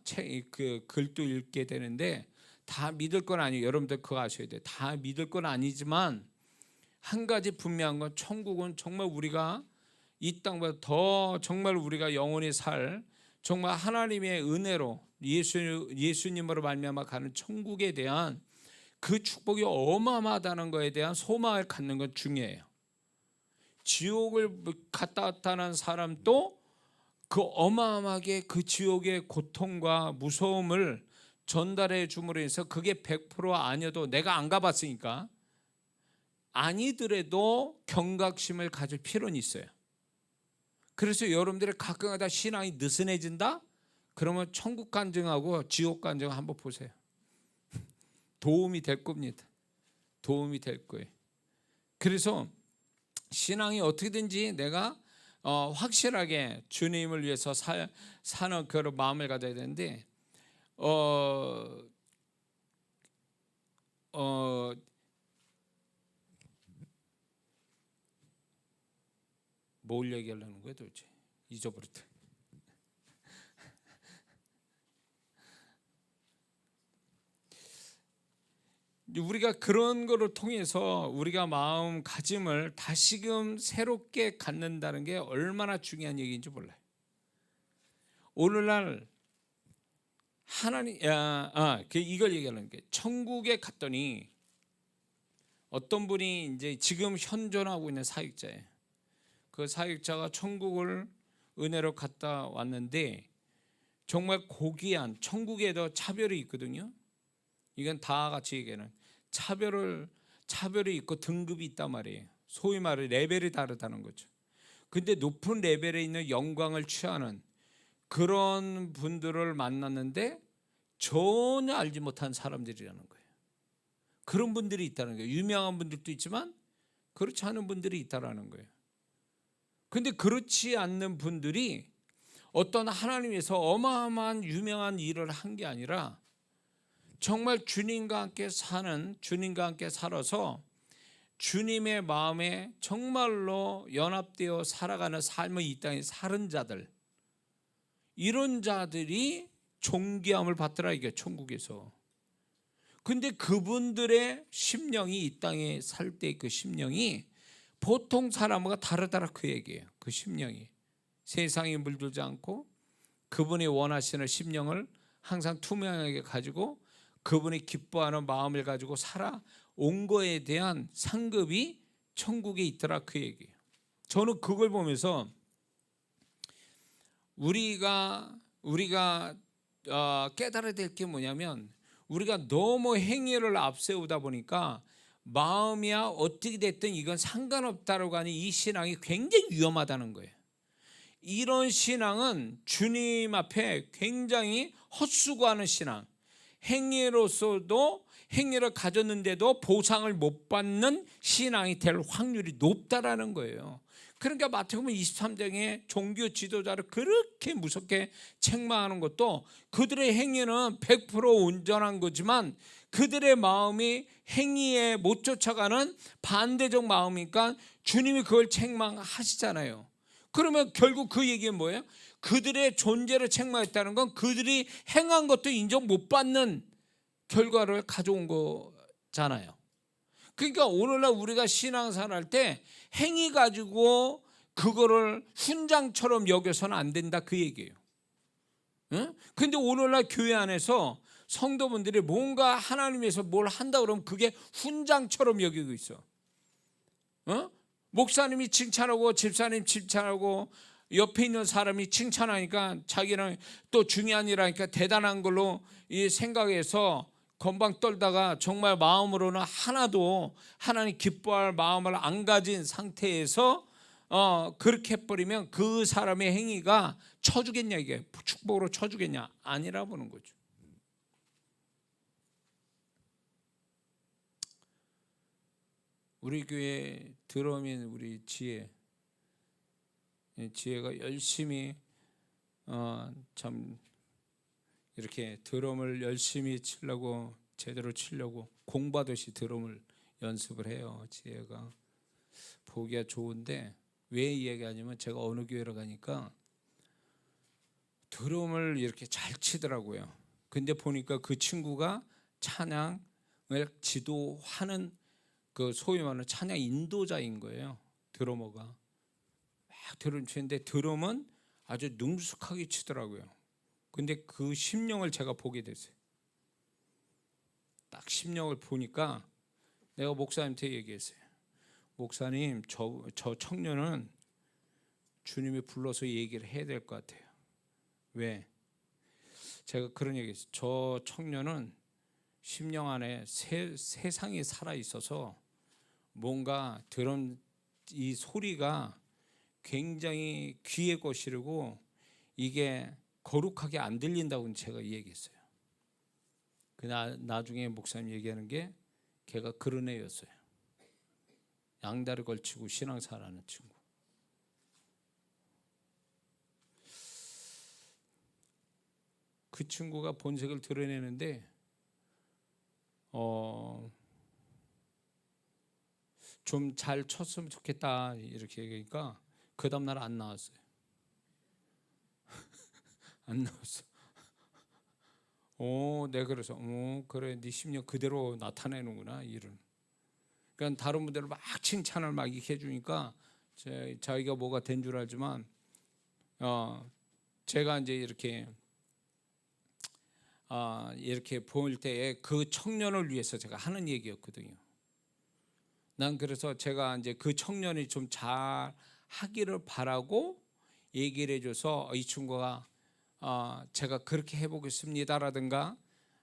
그 글도 읽게 되는데 다 믿을 건 아니에요. 여러분들 그거 아셔야 돼요. 다 믿을 건 아니지만 한 가지 분명한 건 천국은 정말 우리가 이 땅보다 더 정말 우리가 영원히 살 정말 하나님의 은혜로 예수님으로 말미암아 가는 천국에 대한 그 축복이 어마어마하다는 것에 대한 소망을 갖는 건 중요해요. 지옥을 갔다 왔다는 사람도 그 어마어마하게 그 지옥의 고통과 무서움을 전달해 줌으로 해서 그게 100% 아니어도 내가 안 가봤으니까 아니더라도 경각심을 가질 필요는 있어요. 그래서 여러분들이 가끔가다 신앙이 느슨해진다? 그러면 천국 간증하고 지옥 간증 한번 보세요. 도움이 될 겁니다. 도움이 될 거예요. 그래서 신앙이 어떻게든지 내가 확실하게 주님을 위해서 사는 그런 마음을 가져야 되는데 뭘 얘기하려는 거야 도대체? 잊어버렸다. 우리가 그런 거를 통해서 우리가 마음가짐을 다시금 새롭게 갖는다는 게 얼마나 중요한 얘기인지 몰라요. 오늘날 하나님 이걸 얘기하는 게 천국에 갔더니 어떤 분이 이제 지금 현존하고 있는 사역자예요. 그 사역자가 천국을 은혜로 갔다 왔는데 정말 고귀한 천국에도 차별이 있거든요. 이건 다 같이 얘기하는 차별이 있고 등급이 있단 말이에요. 소위 말해 레벨이 다르다는 거죠. 근데 높은 레벨에 있는 영광을 취하는 그런 분들을 만났는데 전혀 알지 못한 사람들이라는 거예요. 그런 분들이 있다는 거예요. 유명한 분들도 있지만 그렇지 않은 분들이 있다라는 거예요. 근데 그렇지 않는 분들이 어떤 하나님에서 어마어마한 유명한 일을 한 게 아니라 정말 주님과 함께 살아서 주님의 마음에 정말로 연합되어 살아가는 삶을 이 땅에 사는 자들, 이런 자들이 존귀함을 받더라 이게 천국에서. 근데 그분들의 심령이 이 땅에 살 때 그 심령이 보통 사람과 다르다라 그 얘기예요. 그 심령이 세상에 물들지 않고 그분이 원하시는 심령을 항상 투명하게 가지고 그분이 기뻐하는 마음을 가지고 살아온 거에 대한 상급이 천국에 있더라 그 얘기예요. 저는 그걸 보면서 우리가 깨달아야 될 게 뭐냐면 우리가 너무 행위를 앞세우다 보니까 마음이야 어떻게 됐든 이건 상관없다라고 하는 이 신앙이 굉장히 위험하다는 거예요. 이런 신앙은 주님 앞에 굉장히 헛수고하는 신앙, 행위로서도 행위를 가졌는데도 보상을 못 받는 신앙이 될 확률이 높다라는 거예요. 그러니까 마태복음 23장에 종교 지도자를 그렇게 무섭게 책망하는 것도 그들의 행위는 100% 온전한 거지만 그들의 마음이 행위에 못 쫓아가는 반대적 마음이니까 주님이 그걸 책망하시잖아요. 그러면 결국 그 얘기는 뭐예요? 그들의 존재를 책망했다는 건 그들이 행한 것도 인정 못 받는 결과를 가져온 거잖아요. 그러니까 오늘날 우리가 신앙생활 할 때 행위 가지고 그거를 훈장처럼 여겨서는 안 된다, 그 얘기예요. 응? 근데 오늘날 교회 안에서 성도분들이 뭔가 하나님에서 뭘 한다 그러면 그게 훈장처럼 여기고 있어. 목사님이 칭찬하고 집사님 칭찬하고 옆에 있는 사람이 칭찬하니까 자기는 또 중요한 일하니까 대단한 걸로 이 생각해서 건방 떨다가 정말 마음으로는 하나도 하나님 기뻐할 마음을 안 가진 상태에서 그렇게 해버리면 그 사람의 행위가 쳐주겠냐, 이게 축복으로 쳐주겠냐? 아니라 보는 거죠. 우리 교회 드럼인 우리 지혜가 열심히 참 이렇게 드럼을 열심히 치려고, 제대로 치려고 공부하듯이 드럼을 연습을 해요. 지혜가 보기가 좋은데 왜 이 얘기하냐면, 제가 어느 교회를 가니까 드럼을 이렇게 잘 치더라고요. 근데 보니까 그 친구가 찬양을 지도하는 그 소위 말하는 찬양 인도자인 거예요. 드러머가 막 드럼 치는데 드럼은 아주 능숙하게 치더라고요. 근데 그 심령을 제가 보게 됐어요. 딱 심령을 보니까 내가 목사님한테 얘기했어요. 목사님, 저 청년은 주님이 불러서 얘기를 해야 될 것 같아요. 왜? 제가 그런 얘기했어요. 저 청년은 심령 안에 세상이 살아 있어서 뭔가 드럼 이 소리가 굉장히 귀에 거시르고 이게 거룩하게 안 들린다고 제가 얘기했어요. 나중에 목사님 얘기하는 게 걔가 그런 애였어요. 양다리 걸치고 신앙생활하는 친구. 그 친구가 본색을 드러내는데 좀 잘 쳤으면 좋겠다 이렇게 얘기하니까 그 다음날 안 나왔어요. 안 나왔어. 내가 그래서 그래, 네 심령 그대로 나타내는구나, 일은. 그러니까 다른 분들을 막 칭찬을 막 이렇게 해주니까 자기가 뭐가 된 줄 알지만 제가 이제 이렇게 볼 때에 그 청년을 위해서 제가 하는 얘기였거든요. 난 그래서 제가 이제 그 청년이 좀 잘 하기를 바라고 얘기를 해줘서 이 친구가 제가 그렇게 해보겠습니다라든가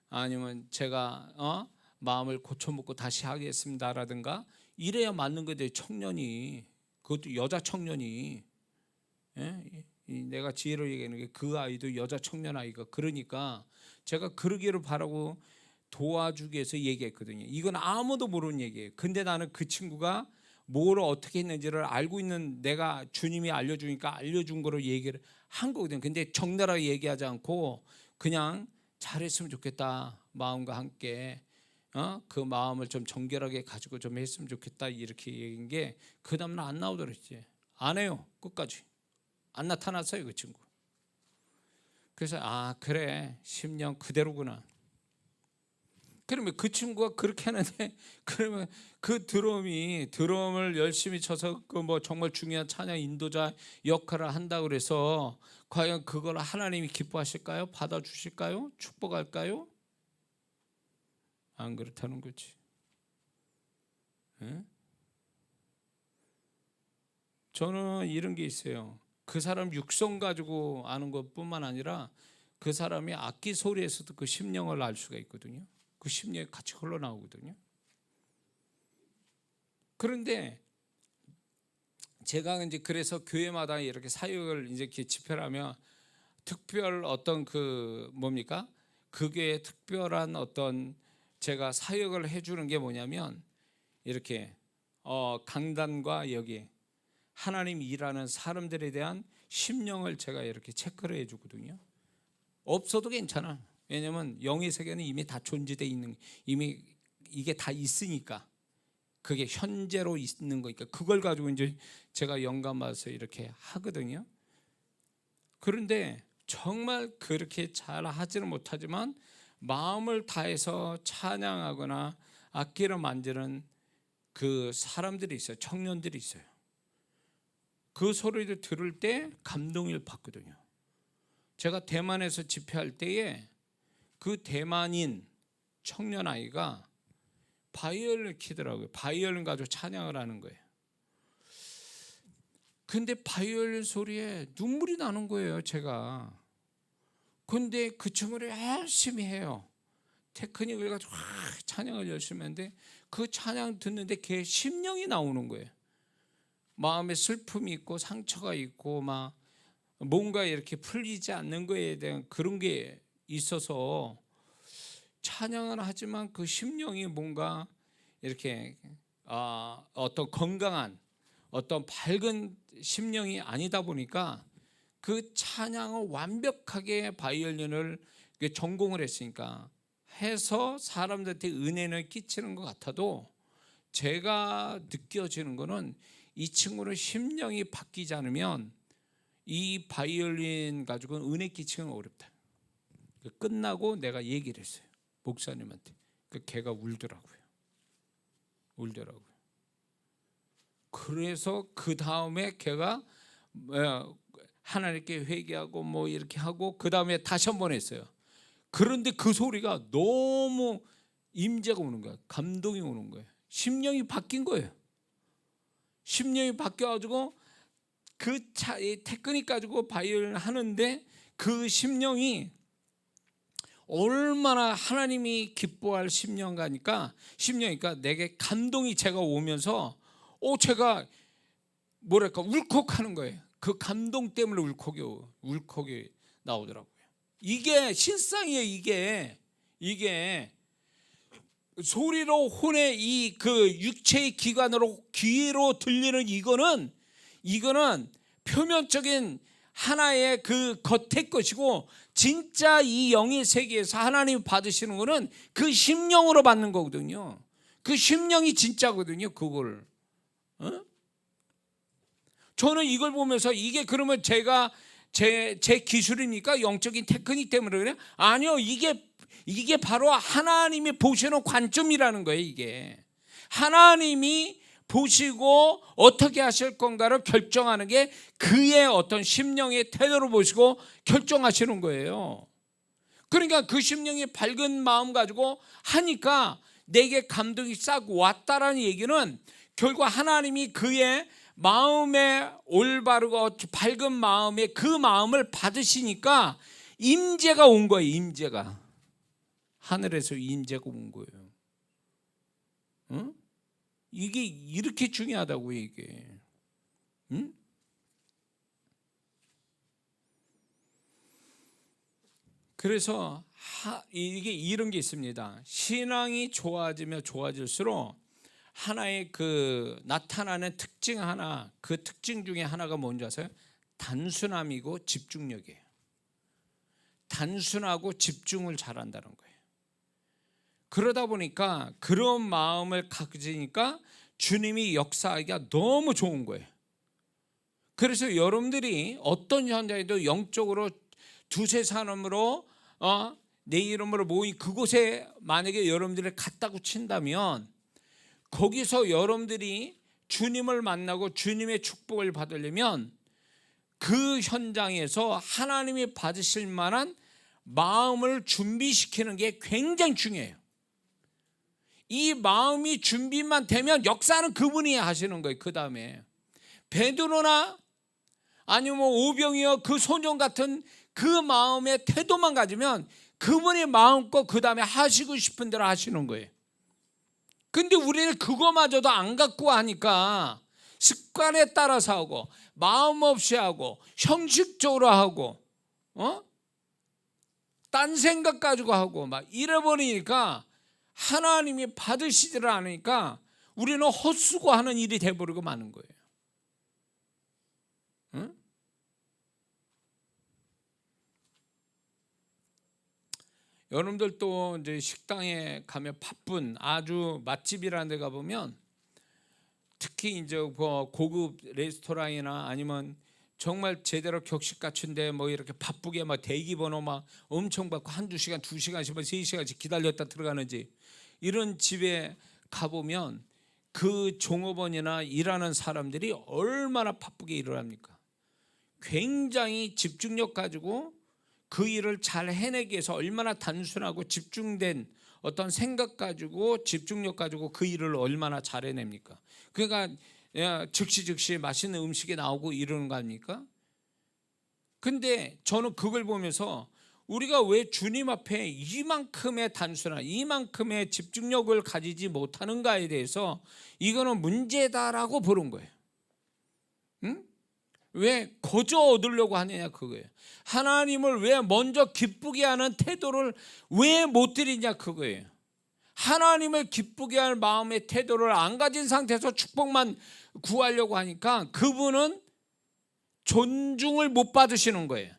아니면 제가 마음을 고쳐먹고 다시 하겠습니다라든가 이래야 맞는 거죠. 청년이, 그것도 여자 청년이, 내가 지혜로 얘기하는 게 그 아이도 여자 청년 아이가, 그러니까 제가 그러기를 바라고 도와주기 위해서 얘기했거든요. 이건 아무도 모르는 얘기예요. 근데 나는 그 친구가 뭘 어떻게 했는지를 알고 있는, 내가 주님이 알려주니까 알려준 거로 얘기를 한 거거든요. 근데 적나라하게 얘기하지 않고 그냥 잘했으면 좋겠다, 마음과 함께 그 마음을 좀 정결하게 가지고 좀 했으면 좋겠다 이렇게 얘기한 게 그 다음날 안 나오더랬지. 안 해요. 끝까지 안 나타났어요, 그 친구. 그래서 그래, 심령 그대로구나. 그러면 그 친구가 그렇게 하는데, 그러면 그 드럼을 열심히 쳐서 그 뭐 정말 중요한 찬양 인도자 역할을 한다고 그래서 과연 그걸 하나님이 기뻐하실까요? 받아주실까요? 축복할까요? 안 그렇다는 거지. 네? 저는 이런 게 있어요. 그 사람 육성 가지고 아는 것뿐만 아니라 그 사람이 악기 소리에서도 그 심령을 알 수가 있거든요. 그 심령이 같이 흘러나오거든요. 그런데 제가 이제 그래서 교회마다 이렇게 사역을 이제 이렇게 집회를 하면 특별 어떤 그 뭡니까? 그 교회에 특별한 어떤 제가 사역을 해주는 게 뭐냐면 이렇게 강단과 여기 하나님 일하는 사람들에 대한 심령을 제가 이렇게 체크를 해주거든요. 없어도 괜찮아. 왜냐하면 영의 세계는 이미 다 존재되어 있는, 이미 이게 다 있으니까, 그게 현재로 있는 거니까 그걸 가지고 이제 제가 영감 받아서 이렇게 하거든요. 그런데 정말 그렇게 잘 하지는 못하지만 마음을 다해서 찬양하거나 악기를 만드는 그 사람들이 있어요. 청년들이 있어요. 그 소리를 들을 때 감동을 받거든요. 제가 대만에서 집회할 때에 그 대만인 청년 아이가 바이올린을 키더라고요. 바이올린 가지고 찬양을 하는 거예요. 근데 바이올린 소리에 눈물이 나는 거예요, 제가. 근데 그 친구를 열심히 해요. 테크닉을 가지고 찬양을 열심히 하는데 그 찬양 듣는데 걔 심령이 나오는 거예요. 마음에 슬픔이 있고 상처가 있고 막 뭔가 이렇게 풀리지 않는 거에 대한 그런 게 있어서 찬양은 하지만 그 심령이 뭔가 이렇게 어떤 건강한 어떤 밝은 심령이 아니다 보니까 그 찬양을 완벽하게 바이올린을 전공을 했으니까 해서 사람들한테 은혜를 끼치는 것 같아도 제가 느껴지는 거는 이 친구는 심령이 바뀌지 않으면 이 바이올린 가지고는 은혜 끼치기는 어렵다. 끝나고 내가 얘기를 했어요, 목사님한테. 걔가 울더라고요. 그래서 그 다음에 걔가 하나님께 회개하고 뭐 이렇게 하고 그 다음에 다시 한번 했어요. 그런데 그 소리가 너무 임재가 오는 거야. 감동이 오는 거예요. 심령이 바뀐 거예요. 심령이 바뀌어가지고 그 테크닉 가지고 바이올린 하는데 그 심령이 얼마나 하나님이 기뻐할 심령이니까 내게 감동이 제가 오면서 제가 뭐랄까 울컥하는 거예요. 그 감동 때문에 울컥이 나오더라고요. 이게 실상이에요. 이게 소리로 혼의 이 그 육체의 기관으로 귀로 들리는 이거는 표면적인 하나의 그 겉의 것이고 진짜 이 영의 세계에서 하나님이 받으시는 거는 그 심령으로 받는 거거든요. 그 심령이 진짜거든요. 그걸 저는 이걸 보면서 이게 그러면 제가 제 기술입니까? 영적인 테크닉 때문에 그래요? 아니요. 이게 바로 하나님이 보시는 관점이라는 거예요. 이게 하나님이 보시고 어떻게 하실 건가를 결정하는 게 그의 어떤 심령의 태도를 보시고 결정하시는 거예요. 그러니까 그 심령이 밝은 마음 가지고 하니까 내게 감동이 싹 왔다라는 얘기는 결국 하나님이 그의 마음에 올바르고 밝은 마음에 그 마음을 받으시니까 임재가 온 거예요. 임재가 하늘에서 임재가 온 거예요. 응? 이게 이렇게 중요하다고 이게. 응? 그래서 이게 이런 게 있습니다. 신앙이 좋아지면 좋아질수록 하나의 그 나타나는 특징 하나, 그 특징 중에 하나가 뭔지 아세요? 단순함이고 집중력이에요. 단순하고 집중을 잘한다는 거예요. 그러다 보니까 그런 마음을 가지니까 주님이 역사하기가 너무 좋은 거예요. 그래서 여러분들이 어떤 현장에도 영적으로 두세 사람으로 내 이름으로 모인 그곳에 만약에 여러분들이 갔다고 친다면 거기서 여러분들이 주님을 만나고 주님의 축복을 받으려면 그 현장에서 하나님이 받으실 만한 마음을 준비시키는 게 굉장히 중요해요. 이 마음이 준비만 되면 역사는 그분이 하시는 거예요. 그 다음에 베드로나 아니면 오병이어 그 소년 같은 그 마음의 태도만 가지면 그분이 마음껏 그 다음에 하시고 싶은 대로 하시는 거예요. 근데 우리는 그거마저도 안 갖고 하니까 습관에 따라서 하고 마음 없이 하고 형식적으로 하고 딴 생각 가지고 하고 막 이래버리니까 하나님이 받으시지를 않으니까 우리는 헛수고하는 일이 돼버리고 마는 거예요. 응? 여러분들 또 이제 식당에 가면 바쁜 아주 맛집이라는 데 가보면 특히 이제 고급 레스토랑이나 아니면 정말 제대로 격식 갖춘데 뭐 이렇게 바쁘게 막 대기 번호 막 엄청 받고 한두 시간, 2시간씩, 3시간씩 기다렸다 들어가는지, 이런 집에 가보면 그 종업원이나 일하는 사람들이 얼마나 바쁘게 일을 합니까? 굉장히 집중력 가지고 그 일을 잘 해내기 위해서 얼마나 단순하고 집중된 어떤 생각 가지고 집중력 가지고 그 일을 얼마나 잘 해냅니까? 그러니까 즉시 맛있는 음식이 나오고 이러는 거 아닙니까? 근데 저는 그걸 보면서 우리가 왜 주님 앞에 이만큼의 단순한, 이만큼의 집중력을 가지지 못하는가에 대해서 이거는 문제다라고 보는 거예요. 응? 왜 거저 얻으려고 하느냐 그거예요. 하나님을 왜 먼저 기쁘게 하는 태도를 왜 못 드리냐 그거예요. 하나님을 기쁘게 할 마음의 태도를 안 가진 상태에서 축복만 구하려고 하니까 그분은 존중을 못 받으시는 거예요.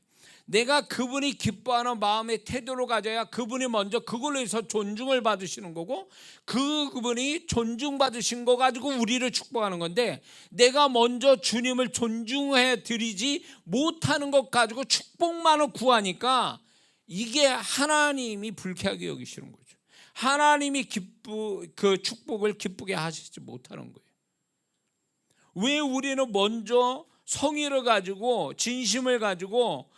내가 그분이 기뻐하는 마음의 태도로 가져야 그분이 먼저 그걸로 해서 존중을 받으시는 거고, 그분이 존중받으신 거 가지고 우리를 축복하는 건데, 내가 먼저 주님을 존중해 드리지 못하는 것 가지고 축복만을 구하니까 이게 하나님이 불쾌하게 여기시는 거죠. 하나님이 그 축복을 기쁘게 하시지 못하는 거예요. 왜 우리는 먼저 성의를 가지고 진심을 가지고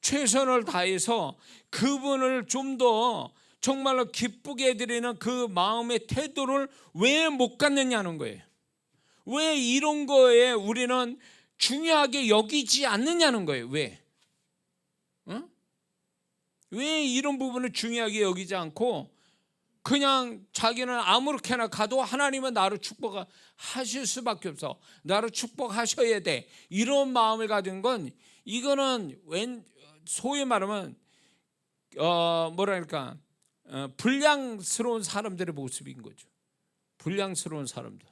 최선을 다해서 그분을 좀 더 정말로 기쁘게 해드리는 그 마음의 태도를 왜 못 갖느냐는 거예요. 왜 이런 거에 우리는 중요하게 여기지 않느냐는 거예요. 왜? 왜 이런 부분을 중요하게 여기지 않고 그냥 자기는 아무렇게나 가도 하나님은 나를 축복하실 수밖에 없어, 나를 축복하셔야 돼, 이런 마음을 가진 건, 이거는 소위 말하면 뭐랄까 불량스러운 사람들의 모습인 거죠. 불량스러운 사람들.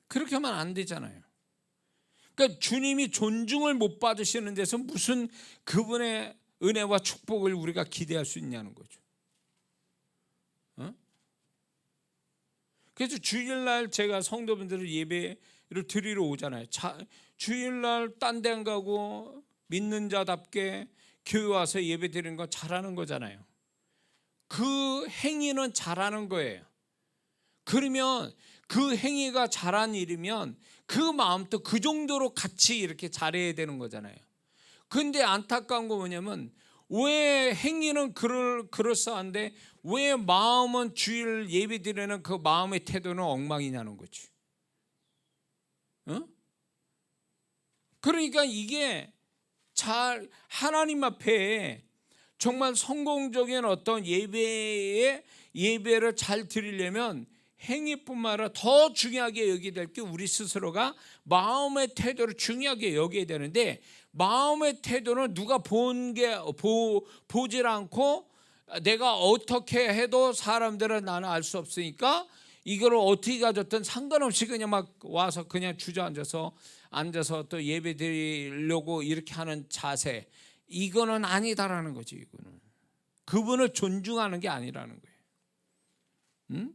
그렇게 하면 안 되잖아요. 그러니까 주님이 존중을 못 받으시는 데서 무슨 그분의 은혜와 축복을 우리가 기대할 수 있냐는 거죠. 그래서 주일날 제가 성도분들을 예배를 드리러 오잖아요. 주일날 딴 데 안 가고 믿는 자답게 교회 와서 예배 드리는 거 잘하는 거잖아요. 그 행위는 잘하는 거예요. 그러면 그 행위가 잘한 일이면 그 마음도 그 정도로 같이 이렇게 잘해야 되는 거잖아요. 근데 안타까운 거 뭐냐면, 왜 행위는 그럴싸한데 왜 마음은 주일 예배 드리는 그 마음의 태도는 엉망이냐는 거지. 그러니까 이게 잘 하나님 앞에 정말 성공적인 어떤 예배를 잘 드리려면 행위뿐만 아니라 더 중요하게 여겨야 될 게 우리 스스로가 마음의 태도를 중요하게 여겨야 되는데, 마음의 태도는 누가 보질 않고 내가 어떻게 해도 사람들은 나는 알 수 없으니까 이거를 어떻게 가졌든 상관없이 그냥 막 와서 그냥 주저앉아서 또 예배 드리려고 이렇게 하는 자세, 이거는 아니다라는 거지. 이거는 그분을 존중하는 게 아니라는 거예요.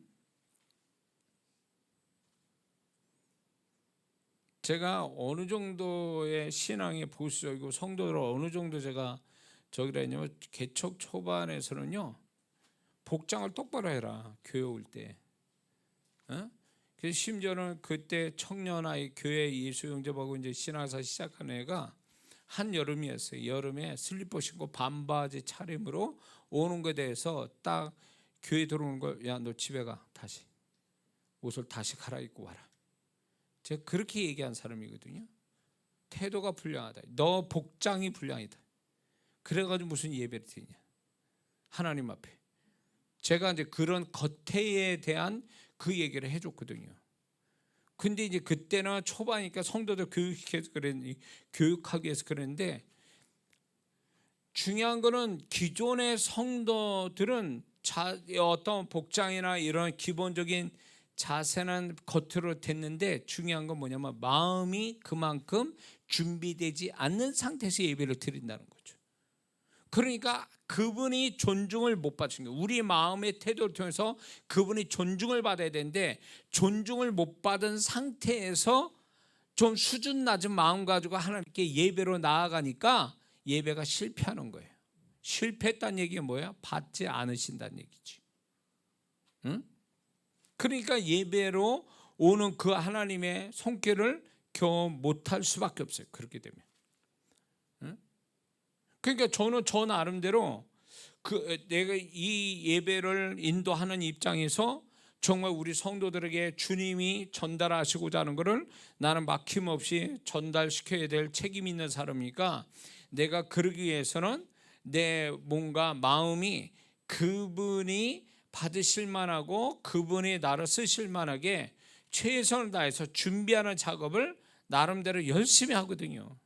제가 어느 정도의 신앙의 보수적이고 성도를 어느 정도 제가 저기라 했냐면, 개척 초반에서는요, 복장을 똑바로 해라 교회 올 때. 그래서 심지어는 그때 청년아이 교회 예수 영접하고 이제 신앙사 시작한 애가 한 여름이었어요. 여름에 슬리퍼 신고 반바지 차림으로 오는 것에 대해서 딱 교회 들어오는 걸, 야 너 집에 가, 다시 옷을 다시 갈아입고 와라. 제가 그렇게 얘기한 사람이거든요. 태도가 불량하다, 너 복장이 불량이다. 그래가지고 무슨 예배를 드리냐 하나님 앞에. 제가 이제 그런 겉에에 대한 그 얘기를 해줬거든요. 근데 이제 그때는 초반이니까 성도들 교육하기 위해서 그랬는데, 중요한 거는 기존의 성도들은 어떤 복장이나 이런 기본적인 자세는 겉으로 됐는데, 중요한 건 뭐냐면 마음이 그만큼 준비되지 않는 상태에서 예배를 드린다는 거죠. 그러니까 그분이 존중을 못 받으신 거예요. 우리 마음의 태도를 통해서 그분이 존중을 받아야 되는데 존중을 못 받은 상태에서 좀 수준 낮은 마음 가지고 하나님께 예배로 나아가니까 예배가 실패하는 거예요. 실패했다는 얘기가 뭐야? 받지 않으신다는 얘기지. 응? 그러니까 예배로 오는 그 하나님의 손길을 경험 못할 수밖에 없어요. 그렇게 되면. 응? 그러니까 저는 저 나름대로 내가 이 예배를 인도하는 입장에서 정말 우리 성도들에게 주님이 전달하시고자 하는 것을 나는 막힘없이 전달시켜야 될 책임 있는 사람이니까 내가 그러기 위해서는 내 뭔가 마음이 그분이 받으실 만하고 그분이 나를 쓰실 만하게 최선을 다해서 준비하는 작업을 나름대로 열심히 하거든요.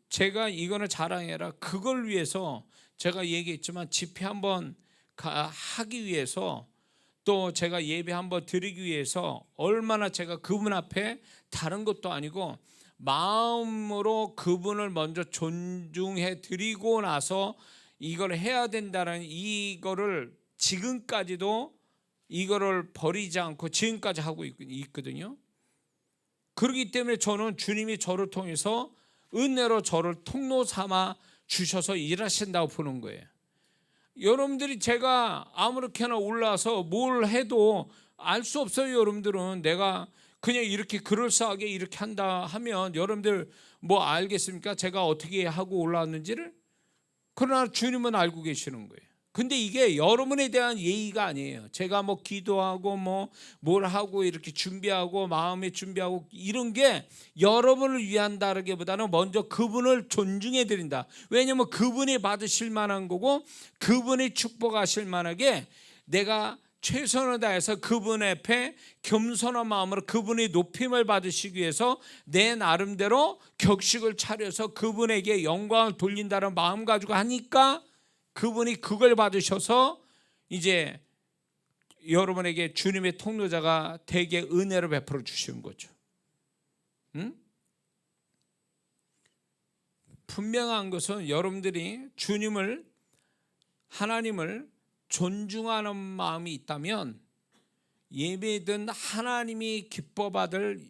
제가 이거는 자랑해라. 그걸 위해서 제가 얘기했지만 집회 한번 하기 위해서 또 제가 예배 한번 드리기 위해서 얼마나 제가 그분 앞에 다른 것도 아니고 마음으로 그분을 먼저 존중해 드리고 나서 이걸 해야 된다는 이거를 지금까지도 이거를 버리지 않고 지금까지 하고 있거든요. 그렇기 때문에 저는 주님이 저를 통해서 은혜로 저를 통로 삼아 주셔서 일하신다고 보는 거예요. 여러분들이 제가 아무렇게나 올라서 뭘 해도 알 수 없어요. 여러분들은 내가 그냥 이렇게 그럴싸하게 이렇게 한다 하면 여러분들 뭐 알겠습니까? 제가 어떻게 하고 올라왔는지를. 그러나 주님은 알고 계시는 거예요. 근데 이게 여러분에 대한 예의가 아니에요. 제가 뭐 기도하고 뭘 하고 이렇게 준비하고 마음에 준비하고 이런 게 여러분을 위한다라기보다는 먼저 그분을 존중해 드린다. 왜냐하면 그분이 받으실 만한 거고 그분이 축복하실 만하게 내가 최선을 다해서 그분 앞에 겸손한 마음으로 그분의 높임을 받으시기 위해서 내 나름대로 격식을 차려서 그분에게 영광을 돌린다는 마음 가지고 하니까 그분이 그걸 받으셔서 이제 여러분에게 주님의 통로자가 되게 은혜를 베풀어 주시는 거죠. 응? 분명한 것은 여러분들이 주님을 하나님을 존중하는 마음이 있다면 예배든 하나님이 기뻐받을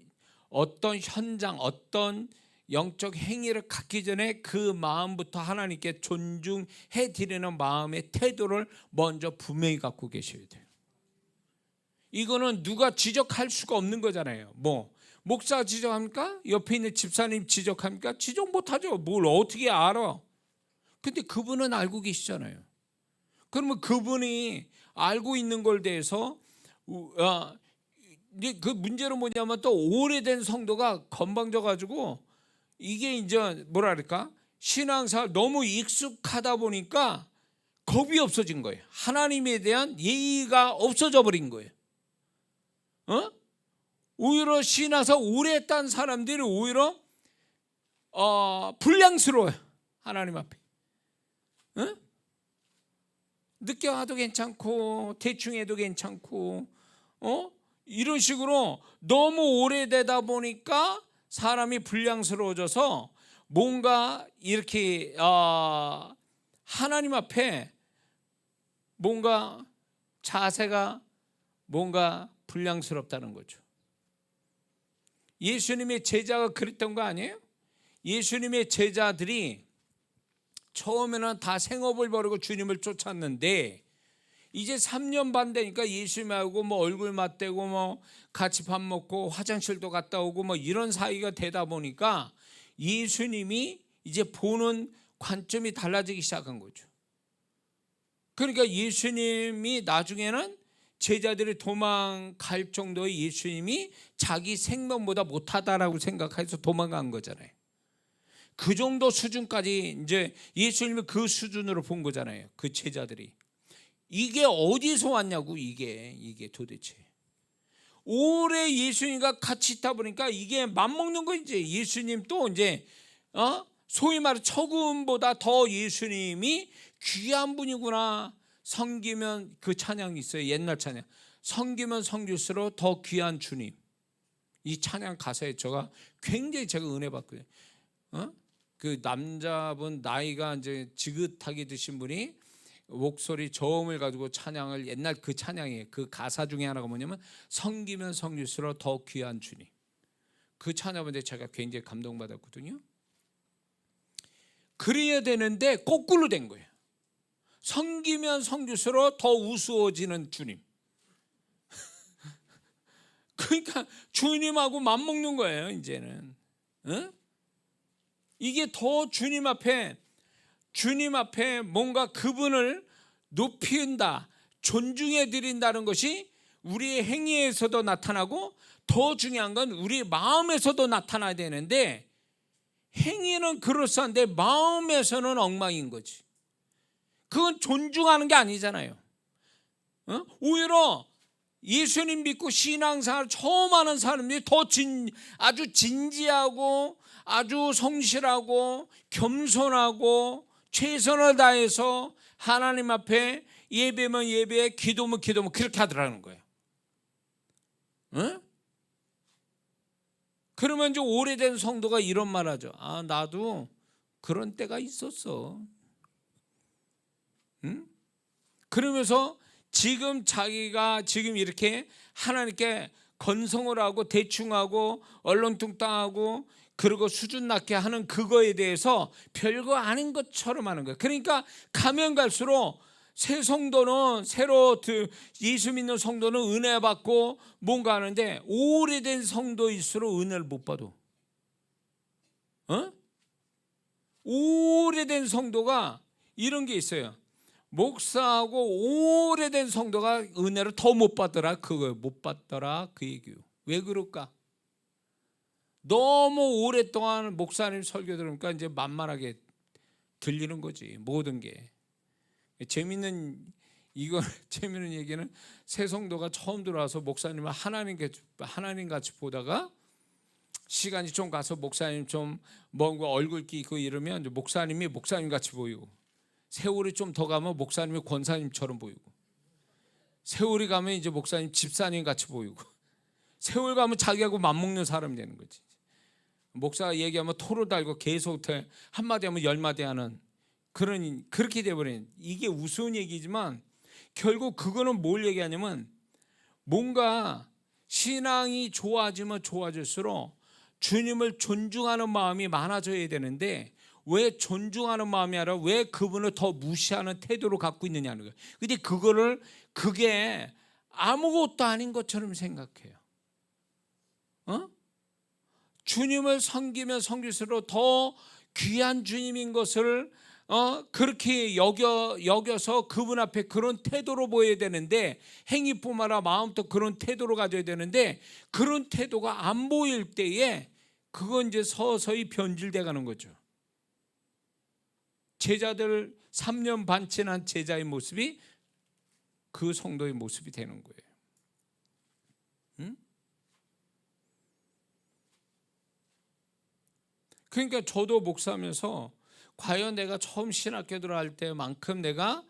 어떤 현장, 어떤 영적 행위를 갖기 전에 그 마음부터 하나님께 존중해 드리는 마음의 태도를 먼저 분명히 갖고 계셔야 돼요. 이거는 누가 지적할 수가 없는 거잖아요. 목사 지적합니까? 옆에 있는 집사님 지적합니까? 지적 못하죠. 뭘 어떻게 알아? 근데 그분은 알고 계시잖아요. 그러면 그분이 알고 있는 걸 대해서 그 문제는 뭐냐면 또 오래된 성도가 건방져 가지고 이게 이제 뭐랄까 신앙생활 너무 익숙하다 보니까 겁이 없어진 거예요. 하나님에 대한 예의가 없어져 버린 거예요. 오히려 신앙생활 오래 했던 사람들이 오히려 불량스러워요. 하나님 앞에. 늦게 와도 괜찮고 대충 해도 괜찮고 이런 식으로 너무 오래되다 보니까 사람이 불량스러워져서 뭔가 이렇게 하나님 앞에 뭔가 자세가 뭔가 불량스럽다는 거죠. 예수님의 제자가 그랬던 거 아니에요? 예수님의 제자들이 처음에는 다 생업을 버리고 주님을 쫓았는데 이제 3년 반 되니까 예수님하고 얼굴 맞대고 같이 밥 먹고 화장실도 갔다 오고 이런 사이가 되다 보니까 예수님이 이제 보는 관점이 달라지기 시작한 거죠. 그러니까 예수님이 나중에는 제자들이 도망갈 정도의 예수님이 자기 생명보다 못하다라고 생각해서 도망간 거잖아요. 그 정도 수준까지 이제 예수님이 그 수준으로 본 거잖아요. 그 제자들이. 이게 어디서 왔냐고 이게 도대체. 오래 예수님과 같이 있다 보니까 이게 맘먹는 거 이제 예수님 또 이제 소위 말해 처금보다 더 예수님이 귀한 분이구나. 섬기면 그 찬양이 있어요. 옛날 찬양. 섬기면 섬길수록 더 귀한 주님. 이 찬양 가사에 제가 굉장히 은혜 받거든요. 그 남자분 나이가 이제 지긋하게 드신 분이 목소리 저음을 가지고 찬양을, 옛날 그 찬양이 그 가사 중에 하나가 뭐냐면 성기면 성길수록 더 귀한 주님. 그 찬양인데 제가 굉장히 감동받았거든요. 그래야 되는데 거꾸로 된 거예요. 성기면 성길수록 더 우스워지는 주님. 그러니까 주님하고 맞먹는 거예요 이제는. 어? 이게 더 주님 앞에 뭔가 그분을 높인다, 존중해 드린다는 것이 우리의 행위에서도 나타나고, 더 중요한 건 우리 마음에서도 나타나야 되는데, 행위는 그럴싸한데 마음에서는 엉망인 거지. 그건 존중하는 게 아니잖아요. 오히려 예수님 믿고 신앙생활 처음 하는 사람들이 더 아주 진지하고 아주 성실하고 겸손하고 최선을 다해서 하나님 앞에 예배면 예배, 기도면 기도면 그렇게 하더라는 거예요. 그러면 이제 오래된 성도가 이런 말 하죠. 아, 나도 그런 때가 있었어. 그러면서 지금 자기가 지금 이렇게 하나님께 건성을 하고 대충하고 얼렁뚱땅하고 그리고 수준 낮게 하는 그거에 대해서 별거 아닌 것처럼 하는 거예요. 그러니까 가면 갈수록 새 성도는, 새로 예수 믿는 성도는 은혜 받고 뭔가 하는데, 오래된 성도일수록 은혜를 못 받아. 오래된 성도가 이런 게 있어요. 목사하고 오래된 성도가 은혜를 더 못 받더라. 그거예요. 못 받더라 그 얘기예요. 왜 그럴까? 너무 오랫동안 목사님 설교 들으니까 이제 만만하게 들리는 거지, 모든 게. 재밌는 얘기는, 새 성도가 처음 들어와서 목사님을 하나님 같이 보다가 시간이 좀 가서 목사님 좀 뭔가 얼굴 끼고 이러면 목사님이 목사님 같이 보이고, 세월이 좀 더 가면 목사님이 권사님처럼 보이고, 세월이 가면 이제 목사님 집사님 같이 보이고, 세월 가면 자기하고 맞먹는 사람이 되는 거지. 목사가 얘기하면 토로 달고 계속 한마디 하면 10마디 하는 그렇게 돼버린, 이게 우스운 얘기지만 결국 그거는 뭘 얘기하냐면, 뭔가 신앙이 좋아지면 좋아질수록 주님을 존중하는 마음이 많아져야 되는데, 왜 존중하는 마음이 아니라 왜 그분을 더 무시하는 태도로 갖고 있느냐는 거예요. 근데 그게 아무것도 아닌 것처럼 생각해요. 주님을 섬기면 섬길수록 더 귀한 주님인 것을 그렇게 여겨서 그분 앞에 그런 태도로 보여야 되는데, 행위뿐만 아니라 마음도 그런 태도로 가져야 되는데, 그런 태도가 안 보일 때에 그건 이제 서서히 변질돼 가는 거죠. 제자들 3년 반 지난 제자의 모습이 그 성도의 모습이 되는 거예요. 그러니까 저도 목사하면서 과연 내가 처음 신학교 들어갈 때만큼 내가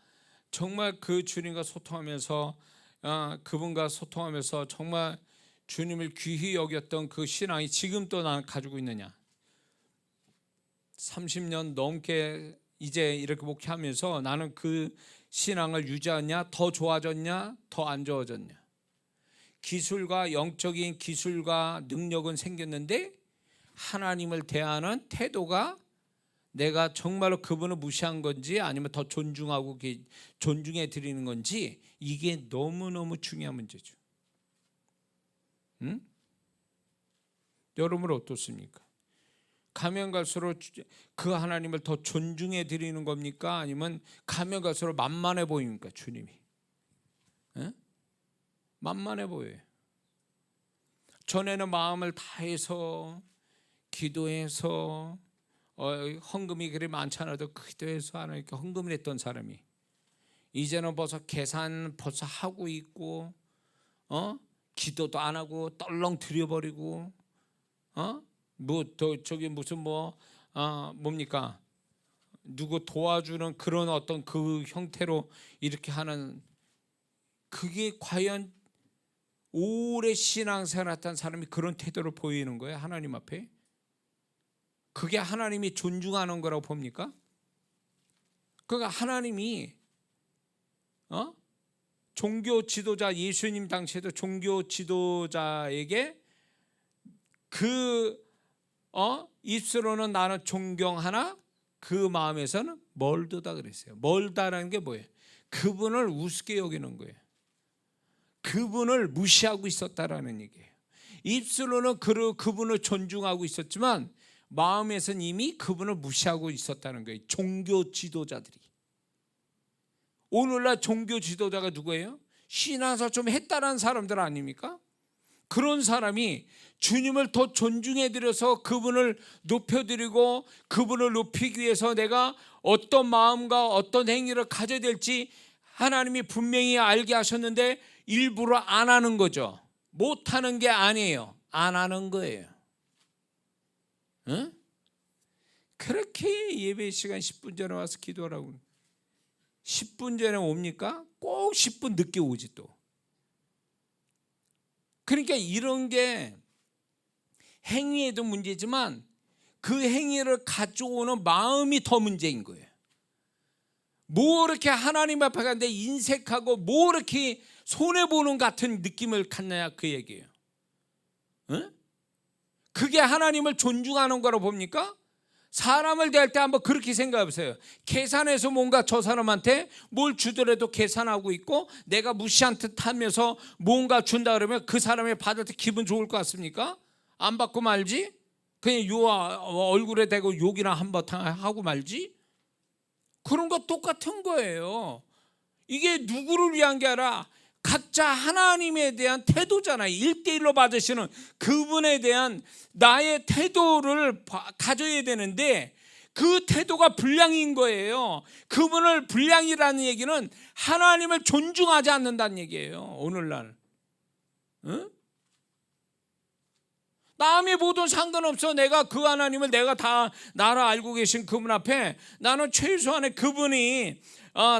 정말 그 주님과 소통하면서, 그분과 소통하면서 정말 주님을 귀히 여겼던 그 신앙이 지금 또 나는 가지고 있느냐. 30년 넘게 이제 이렇게 목회하면서 나는 그 신앙을 유지하냐, 더 좋아졌냐, 더 안 좋아졌냐. 기술과 영적인 기술과 능력은 생겼는데 하나님을 대하는 태도가 내가 정말로 그분을 무시한 건지 아니면 더 존중하고 존중해 드리는 건지, 이게 너무너무 중요한 문제죠. 여러분은 어떻습니까? 가면 갈수록 그 하나님을 더 존중해 드리는 겁니까? 아니면 가면 갈수록 만만해 보입니까? 주님이 만만해 보여요. 전에는 마음을 다해서 기도해서 헌금이 그리 많지 않아도 기도해서 하나님께 헌금을 했던 사람이, 이제는 벌써 계산 벌써 하고 있고, 기도도 안 하고 떨렁 들여버리고, 저기 무슨 뭡니까? 누구 도와주는 그런 어떤 그 형태로 이렇게 하는, 그게 과연 오래 신앙생활 했던 사람이 그런 태도를 보이는 거예요, 하나님 앞에? 그게 하나님이 존중하는 거라고 봅니까? 그러니까 하나님이 종교 지도자, 예수님 당시에도 종교 지도자에게 입술로는 나는 존경하나 그 마음에서는 멀다다 그랬어요. 멀다라는 게 뭐예요? 그분을 우습게 여기는 거예요. 그분을 무시하고 있었다라는 얘기예요. 입술로는 그분을 존중하고 있었지만 마음에서는 이미 그분을 무시하고 있었다는 거예요. 종교 지도자들이. 오늘날 종교 지도자가 누구예요? 신앙생활 좀 했다라는 사람들 아닙니까? 그런 사람이 주님을 더 존중해드려서 그분을 높여드리고 그분을 높이기 위해서 내가 어떤 마음과 어떤 행위를 가져야 될지 하나님이 분명히 알게 하셨는데 일부러 안 하는 거죠. 못하는 게 아니에요. 안 하는 거예요. 응? 그렇게 예배 시간 10분 전에 와서 기도하라고. 10분 전에 옵니까? 꼭 10분 늦게 오지 또. 그러니까 이런 게 행위에도 문제지만 그 행위를 가져오는 마음이 더 문제인 거예요. 뭐 이렇게 하나님 앞에 갔는데 인색하고 뭐 이렇게 손해보는 같은 느낌을 갖느냐 그 얘기예요. 응? 그게 하나님을 존중하는 거라고 봅니까? 사람을 대할 때 한번 그렇게 생각해 보세요. 계산해서 뭔가 저 사람한테 뭘 주더라도 계산하고 있고 내가 무시한 듯 하면서 뭔가 준다 그러면 그 사람이 받을 때 기분 좋을 것 같습니까? 안 받고 말지? 그냥 얼굴에 대고 욕이나 한번 하고 말지? 그런 거 똑같은 거예요. 이게 누구를 위한 게 아니라 각자 하나님에 대한 태도잖아요. 1대1로 받으시는 그분에 대한 나의 태도를 가져야 되는데 그 태도가 불량인 거예요. 그분을 불량이라는 얘기는 하나님을 존중하지 않는다는 얘기예요. 오늘날. 응? 남의 모든 상관없어. 내가 그 하나님을 내가 다 나를 알고 계신 그분 앞에 나는 최소한의 그분이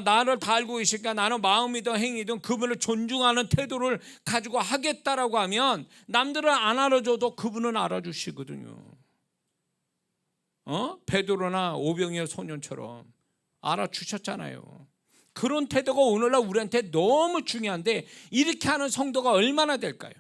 나를 다 알고 계시니까 나는 마음이든 행위든 그분을 존중하는 태도를 가지고 하겠다라고 하면 남들은 안 알아줘도 그분은 알아주시거든요. 베드로나 오병이어 소년처럼 알아주셨잖아요. 그런 태도가 오늘날 우리한테 너무 중요한데 이렇게 하는 성도가 얼마나 될까요?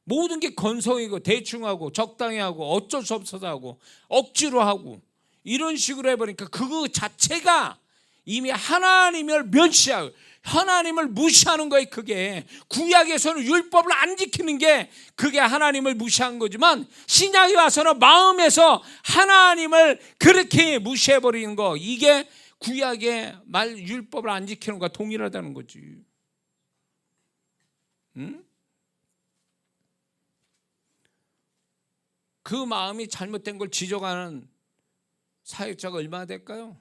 모든 게 건성이고 대충 하고 적당히 하고 어쩔 수 없어서 하고 억지로 하고 이런 식으로 해버리니까 그거 자체가 이미 하나님을 멸시하고 하나님을 무시하는 거예요. 그게 구약에서는 율법을 안 지키는 게 그게 하나님을 무시한 거지만 신약에 와서는 마음에서 하나님을 그렇게 무시해버리는 거, 이게 구약의 율법을 안 지키는 것과 동일하다는 거지. 응? 그 마음이 잘못된 걸 지적하는 사역자가 얼마나 될까요?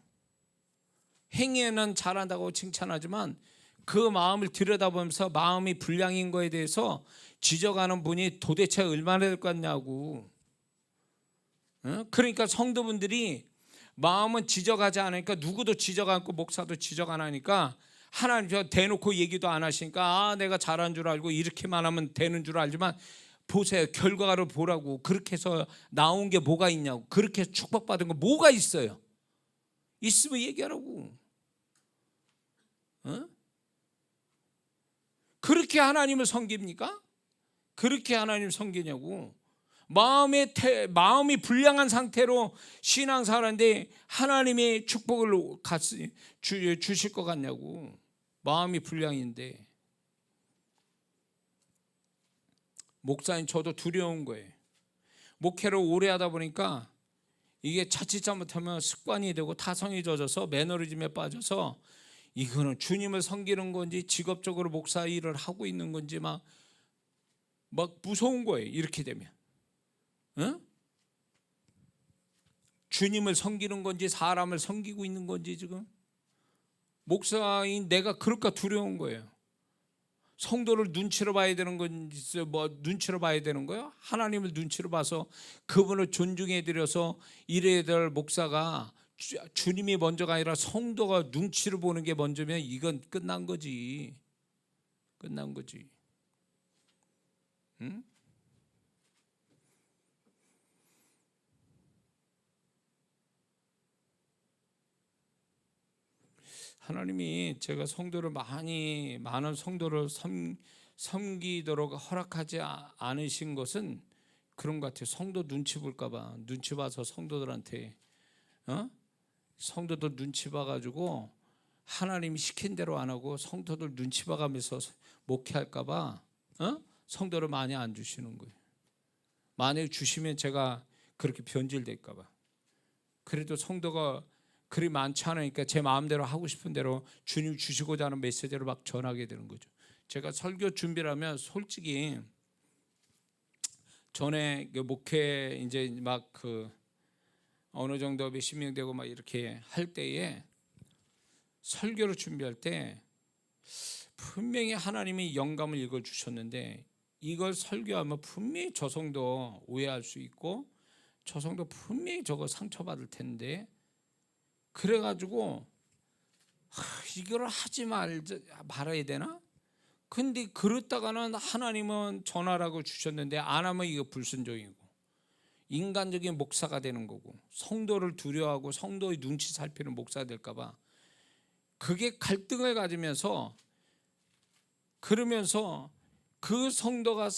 행위에는 잘한다고 칭찬하지만 그 마음을 들여다보면서 마음이 불량인 거에 대해서 지적하는 분이 도대체 얼마나 될 것 같냐고. 그러니까 성도분들이 마음은 지적하지 않으니까 누구도 지적 않고 목사도 지적 안 하니까 하나님 대놓고 얘기도 안 하시니까 내가 잘한 줄 알고 이렇게만 하면 되는 줄 알지만 보세요. 결과를 보라고. 그렇게 해서 나온 게 뭐가 있냐고. 그렇게 해서 축복받은 거 뭐가 있어요? 있으면 얘기하라고. 그렇게 하나님을 섬깁니까? 그렇게 하나님을 섬기냐고. 마음이 불량한 상태로 신앙생활하는데 하나님의 축복을 주실 것 같냐고. 마음이 불량인데. 목사님 저도 두려운 거예요. 목회를 오래 하다 보니까 이게 자칫 잘못하면 습관이 되고 타성이 젖어서 매너리즘에 빠져서 이거는 주님을 섬기는 건지 직업적으로 목사 일을 하고 있는 건지 막 무서운 거예요. 이렇게 되면 주님을 섬기는 건지 사람을 섬기고 있는 건지 지금 목사인 내가 그럴까 두려운 거예요. 성도를 눈치로 봐야 되는 건지 눈치로 봐야 되는 거예요? 하나님을 눈치로 봐서 그분을 존중해 드려서 이래야 될 목사가 주님이 먼저가 아니라 성도가 눈치를 보는 게 먼저면 이건 끝난 거지. 끝난 거지. 응? 하나님이 제가 성도를 많은 성도를 섬기도록 허락하지 않으신 것은 그런 것 같아요. 성도 눈치 볼까봐, 눈치 봐서 성도들한테 성도들 눈치 봐가지고 하나님이 시킨 대로 안 하고 성도들 눈치 봐가면서 목회할까봐 성도를 많이 안 주시는 거예요. 만약에 주시면 제가 그렇게 변질될까봐. 그래도 성도가 그리 많지 않으니까 제 마음대로 하고 싶은 대로 주님 주시고자 하는 메시지를 막 전하게 되는 거죠. 제가 설교 준비를 하면 솔직히 전에 목회 이제 막 어느 정도 몇십 명 되고 막 이렇게 할 때에 설교를 준비할 때 분명히 하나님이 영감을 읽어 주셨는데 이걸 설교하면 분명히 저 성도 오해할 수 있고 저 성도 분명히 저거 상처받을 텐데 그래가지고 이걸 하지 말아야 되나? 근데 그렇다가는 하나님은 전하라고 주셨는데 안 하면 이거 불순종이고 인간적인 목사가 되는 거고 성도를 두려워하고 성도의 눈치 살피는 목사가 될까봐 그게 갈등을 가지면서 그러면서 그 성도가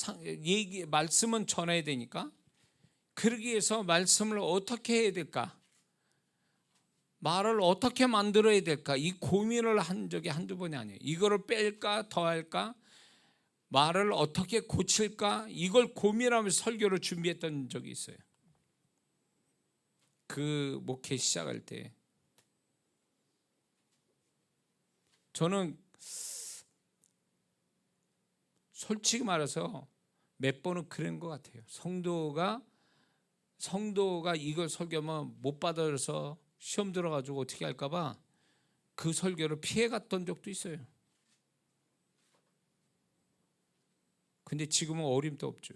말씀은 전해야 되니까 그러기 위해서 말씀을 어떻게 해야 될까? 말을 어떻게 만들어야 될까? 이 고민을 한 적이 한두 번이 아니에요. 이거를 뺄까 더할까? 말을 어떻게 고칠까? 이걸 고민하면서 설교를 준비했던 적이 있어요. 그 목회 시작할 때 저는 솔직히 말해서 몇 번은 그런 것 같아요. 성도가 이걸 설교하면 못 받아서 시험 들어가지고 어떻게 할까봐 그 설교를 피해갔던 적도 있어요. 근데 지금은 어림도 없죠.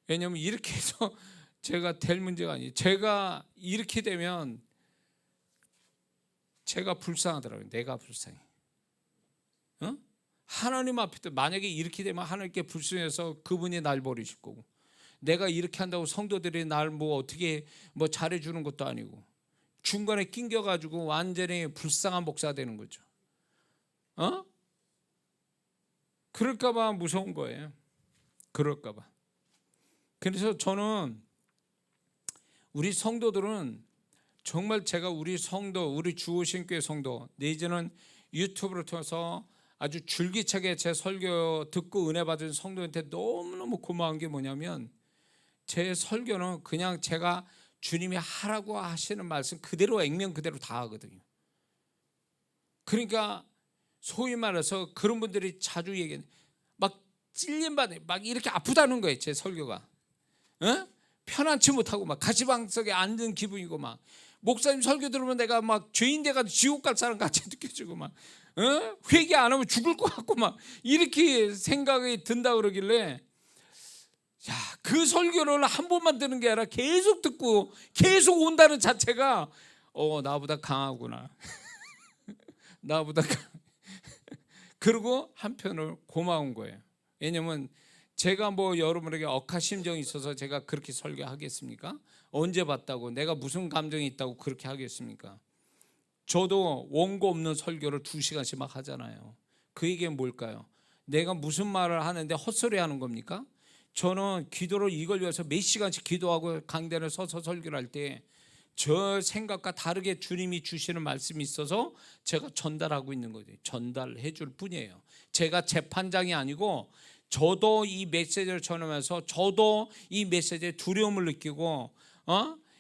왜냐하면 이렇게 해서 제가 될 문제가 아니에요. 제가 이렇게 되면 제가 불쌍하더라고요. 내가 불쌍해. 하나님 앞에 만약에 이렇게 되면 하나님께 불쌍해서 그분이 날 버리실 거고 내가 이렇게 한다고 성도들이 날 어떻게 잘해주는 것도 아니고 중간에 낑겨가지고 완전히 불쌍한 목사가 되는 거죠. 그럴까봐 무서운 거예요. 그럴까봐. 그래서 저는 우리 성도들은 정말 제가 우리 성도, 우리 주호신교회 성도 내지는 유튜브를 통해서 아주 줄기차게 제 설교 듣고 은혜 받은 성도한테 너무너무 고마운 게 뭐냐면 제 설교는 그냥 제가 주님이 하라고 하시는 말씀 그대로 액면 그대로 다 하거든요. 그러니까 소위 말해서 그런 분들이 자주 얘기해 막 찔림받아 막 이렇게 아프다는 거예요. 제 설교가 편안치 못하고 막 가시방석에 앉은 기분이고 막 목사님 설교 들으면 내가 막 죄인 돼가지고 지옥 갈 사람 같이 느껴지고 막 회개 안 하면 죽을 것 같고 막 이렇게 생각이 든다 그러길래 그 설교를 한 번만 듣는 게 아니라 계속 듣고 계속 온다는 자체가 나보다 강하구나. 나보다 그리고 한편으로 고마운 거예요. 왜냐면 제가 여러분에게 억하심정이 있어서 제가 그렇게 설교하겠습니까? 언제 봤다고 내가 무슨 감정이 있다고 그렇게 하겠습니까? 저도 원고 없는 설교를 2시간씩 막 하잖아요. 그 얘기는 뭘까요? 내가 무슨 말을 하는데 헛소리 하는 겁니까? 저는 기도를 이걸 위해서 몇 시간씩 기도하고 강단에 서서 설교를 할 때 저 생각과 다르게 주님이 주시는 말씀이 있어서 제가 전달하고 있는 거죠. 전달해 줄 뿐이에요. 제가 재판장이 아니고 저도 이 메시지를 전하면서 저도 이 메시지에 두려움을 느끼고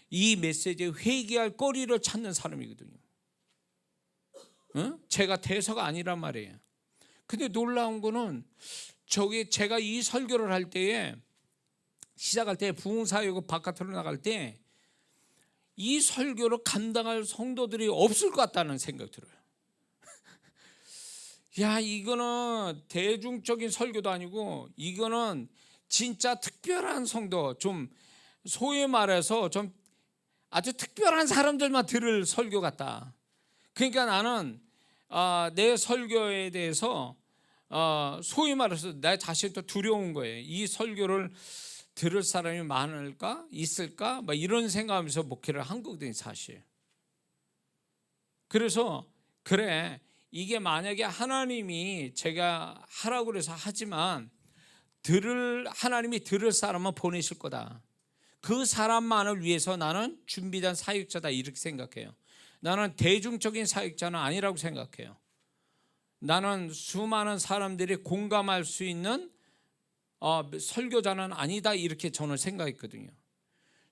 이 메시지에 회개할 거리를 찾는 사람이거든요. 제가 대서가 아니란 말이에요. 근데 놀라운 거는 제가 이 설교를 할 때에 시작할 때 부흥사역을 바깥으로 나갈 때 이 설교를 감당할 성도들이 없을 것 같다는 생각이 들어요. 이거는 대중적인 설교도 아니고 이거는 진짜 특별한 성도, 좀 소위 말해서 좀 아주 특별한 사람들만 들을 설교 같다. 그러니까 나는 내 설교에 대해서 소위 말해서 내 자신도 두려운 거예요. 이 설교를 들을 사람이 많을까? 있을까? 이런 생각하면서 목회를 한 거거든요, 사실. 그래서 그래, 이게 만약에 하나님이 제가 하라고 그래서 하지만 하나님이 들을 사람은 보내실 거다. 그 사람만을 위해서 나는 준비된 사역자다, 이렇게 생각해요. 나는 대중적인 사역자는 아니라고 생각해요. 나는 수많은 사람들이 공감할 수 있는 설교자는 아니다, 이렇게 저는 생각했거든요.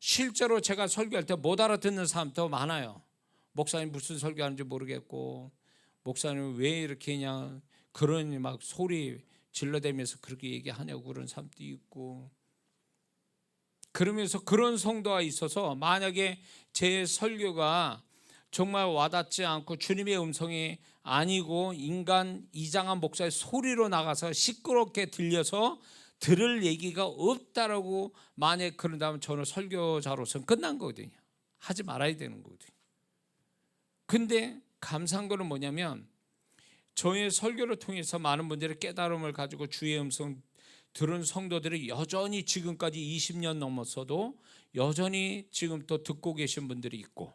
실제로 제가 설교할 때 못 알아듣는 사람도 많아요. 목사님 무슨 설교하는지 모르겠고, 목사님 왜 이렇게 그냥 그런 막 소리 질러대면서 그렇게 얘기하냐고 그런 사람도 있고, 그러면서 그런 성도가 있어서 만약에 제 설교가 정말 와닿지 않고 주님의 음성이 아니고 인간 이장한 목사의 소리로 나가서 시끄럽게 들려서 들을 얘기가 없다라고 만약 그런다면 저는 설교자로서는 끝난 거거든요. 하지 말아야 되는 거거든요. 근데 감사한 거는 뭐냐면 저의 설교를 통해서 많은 분들이 깨달음을 가지고 주의 음성 들은 성도들이 여전히 지금까지 20년 넘었어도 여전히 지금 또 듣고 계신 분들이 있고,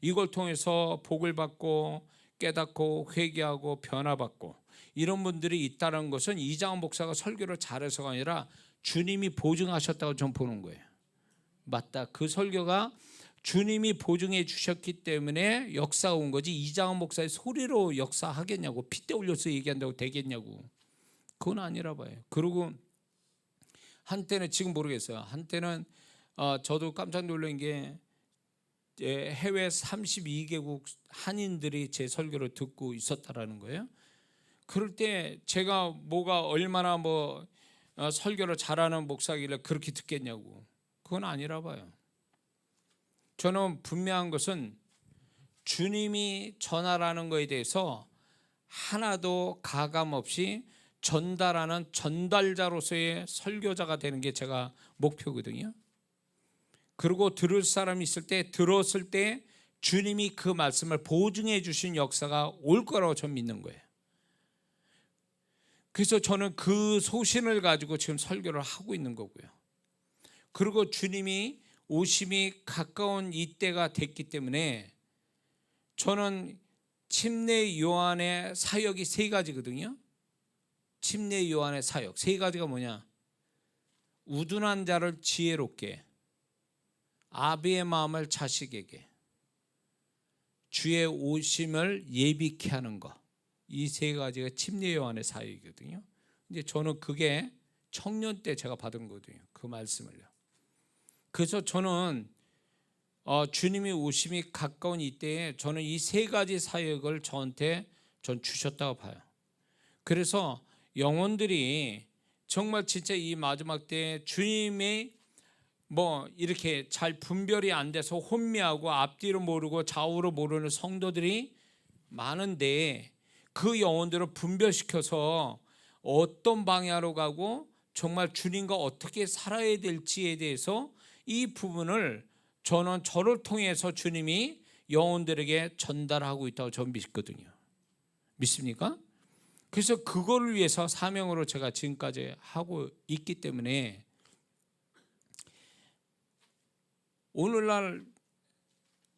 이걸 통해서 복을 받고 깨닫고 회개하고 변화받고 이런 분들이 있다는 것은 이장원 목사가 설교를 잘해서가 아니라 주님이 보증하셨다고 전 보는 거예요. 맞다, 그 설교가 주님이 보증해 주셨기 때문에 역사가 온 거지, 이장원 목사의 소리로 역사하겠냐고, 핏대 올려서 얘기한다고 되겠냐고, 그건 아니라 봐요. 그리고 한때는, 지금 모르겠어요, 한때는 저도 깜짝 놀란 게 해외 32개국 한인들이 제 설교를 듣고 있었다라는 거예요. 그럴 때 제가 뭐가 얼마나 설교를 잘하는 목사길래 그렇게 듣겠냐고, 그건 아니라 봐요. 저는 분명한 것은 주님이 전하라는 것에 대해서 하나도 가감 없이 전달하는 전달자로서의 설교자가 되는 게 제가 목표거든요. 그리고 들을 사람이 있을 때, 들었을 때 주님이 그 말씀을 보증해 주신 역사가 올 거라고 저는 믿는 거예요. 그래서 저는 그 소신을 가지고 지금 설교를 하고 있는 거고요. 그리고 주님이 오심이 가까운 이때가 됐기 때문에 저는 침례 요한의 사역이 3가지거든요. 침례 요한의 사역 3가지가 뭐냐? 우둔한 자를 지혜롭게, 아비의 마음을 자식에게, 주의 오심을 예비케 하는 것, 이 3가지가 침례 요한의 사역이거든요. 근데 저는 그게 청년 때 제가 받은 거거든요, 그 말씀을요. 그래서 저는 주님이 오심이 가까운 이때에 저는 이 3가지 사역을 저한테 전 주셨다고 봐요. 그래서 영혼들이 정말 진짜 이 마지막 때에 주님이 이렇게 잘 분별이 안 돼서 혼미하고 앞뒤로 모르고 좌우로 모르는 성도들이 많은데, 그 영혼들을 분별시켜서 어떤 방향으로 가고 정말 주님과 어떻게 살아야 될지에 대해서 이 부분을 저를 통해서 주님이 영혼들에게 전달하고 있다고 저는 믿거든요. 믿습니까? 그래서 그거를 위해서 사명으로 제가 지금까지 하고 있기 때문에 오늘날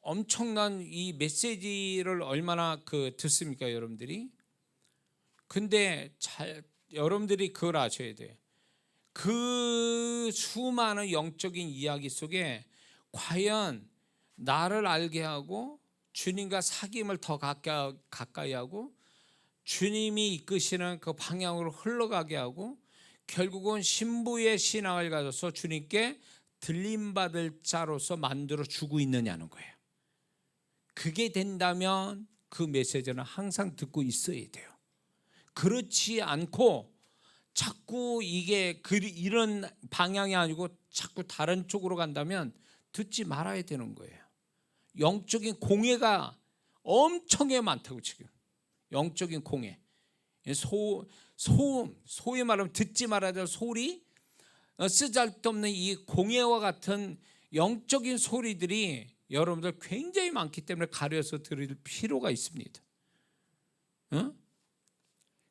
엄청난 이 메시지를 얼마나 듣습니까, 여러분들이? 근데 여러분들이 그걸 아셔야 돼요. 그 수많은 영적인 이야기 속에 과연 나를 알게 하고 주님과 사귐을 더 가까이 하고 주님이 이끄시는 그 방향으로 흘러가게 하고 결국은 신부의 신앙을 가져서 주님께 들림받을 자로서 만들어 주고 있느냐는 거예요. 그게 된다면 그 메시지는 항상 듣고 있어야 돼요. 그렇지 않고 자꾸 이게 이런 방향이 아니고 자꾸 다른 쪽으로 간다면 듣지 말아야 되는 거예요. 영적인 공해가 엄청나게 많다고. 지금 영적인 공해, 소음, 소위 말하면 듣지 말아야 될 소리, 쓰잘데없는 이 공해와 같은 영적인 소리들이 여러분들 굉장히 많기 때문에 가려서 들을 필요가 있습니다.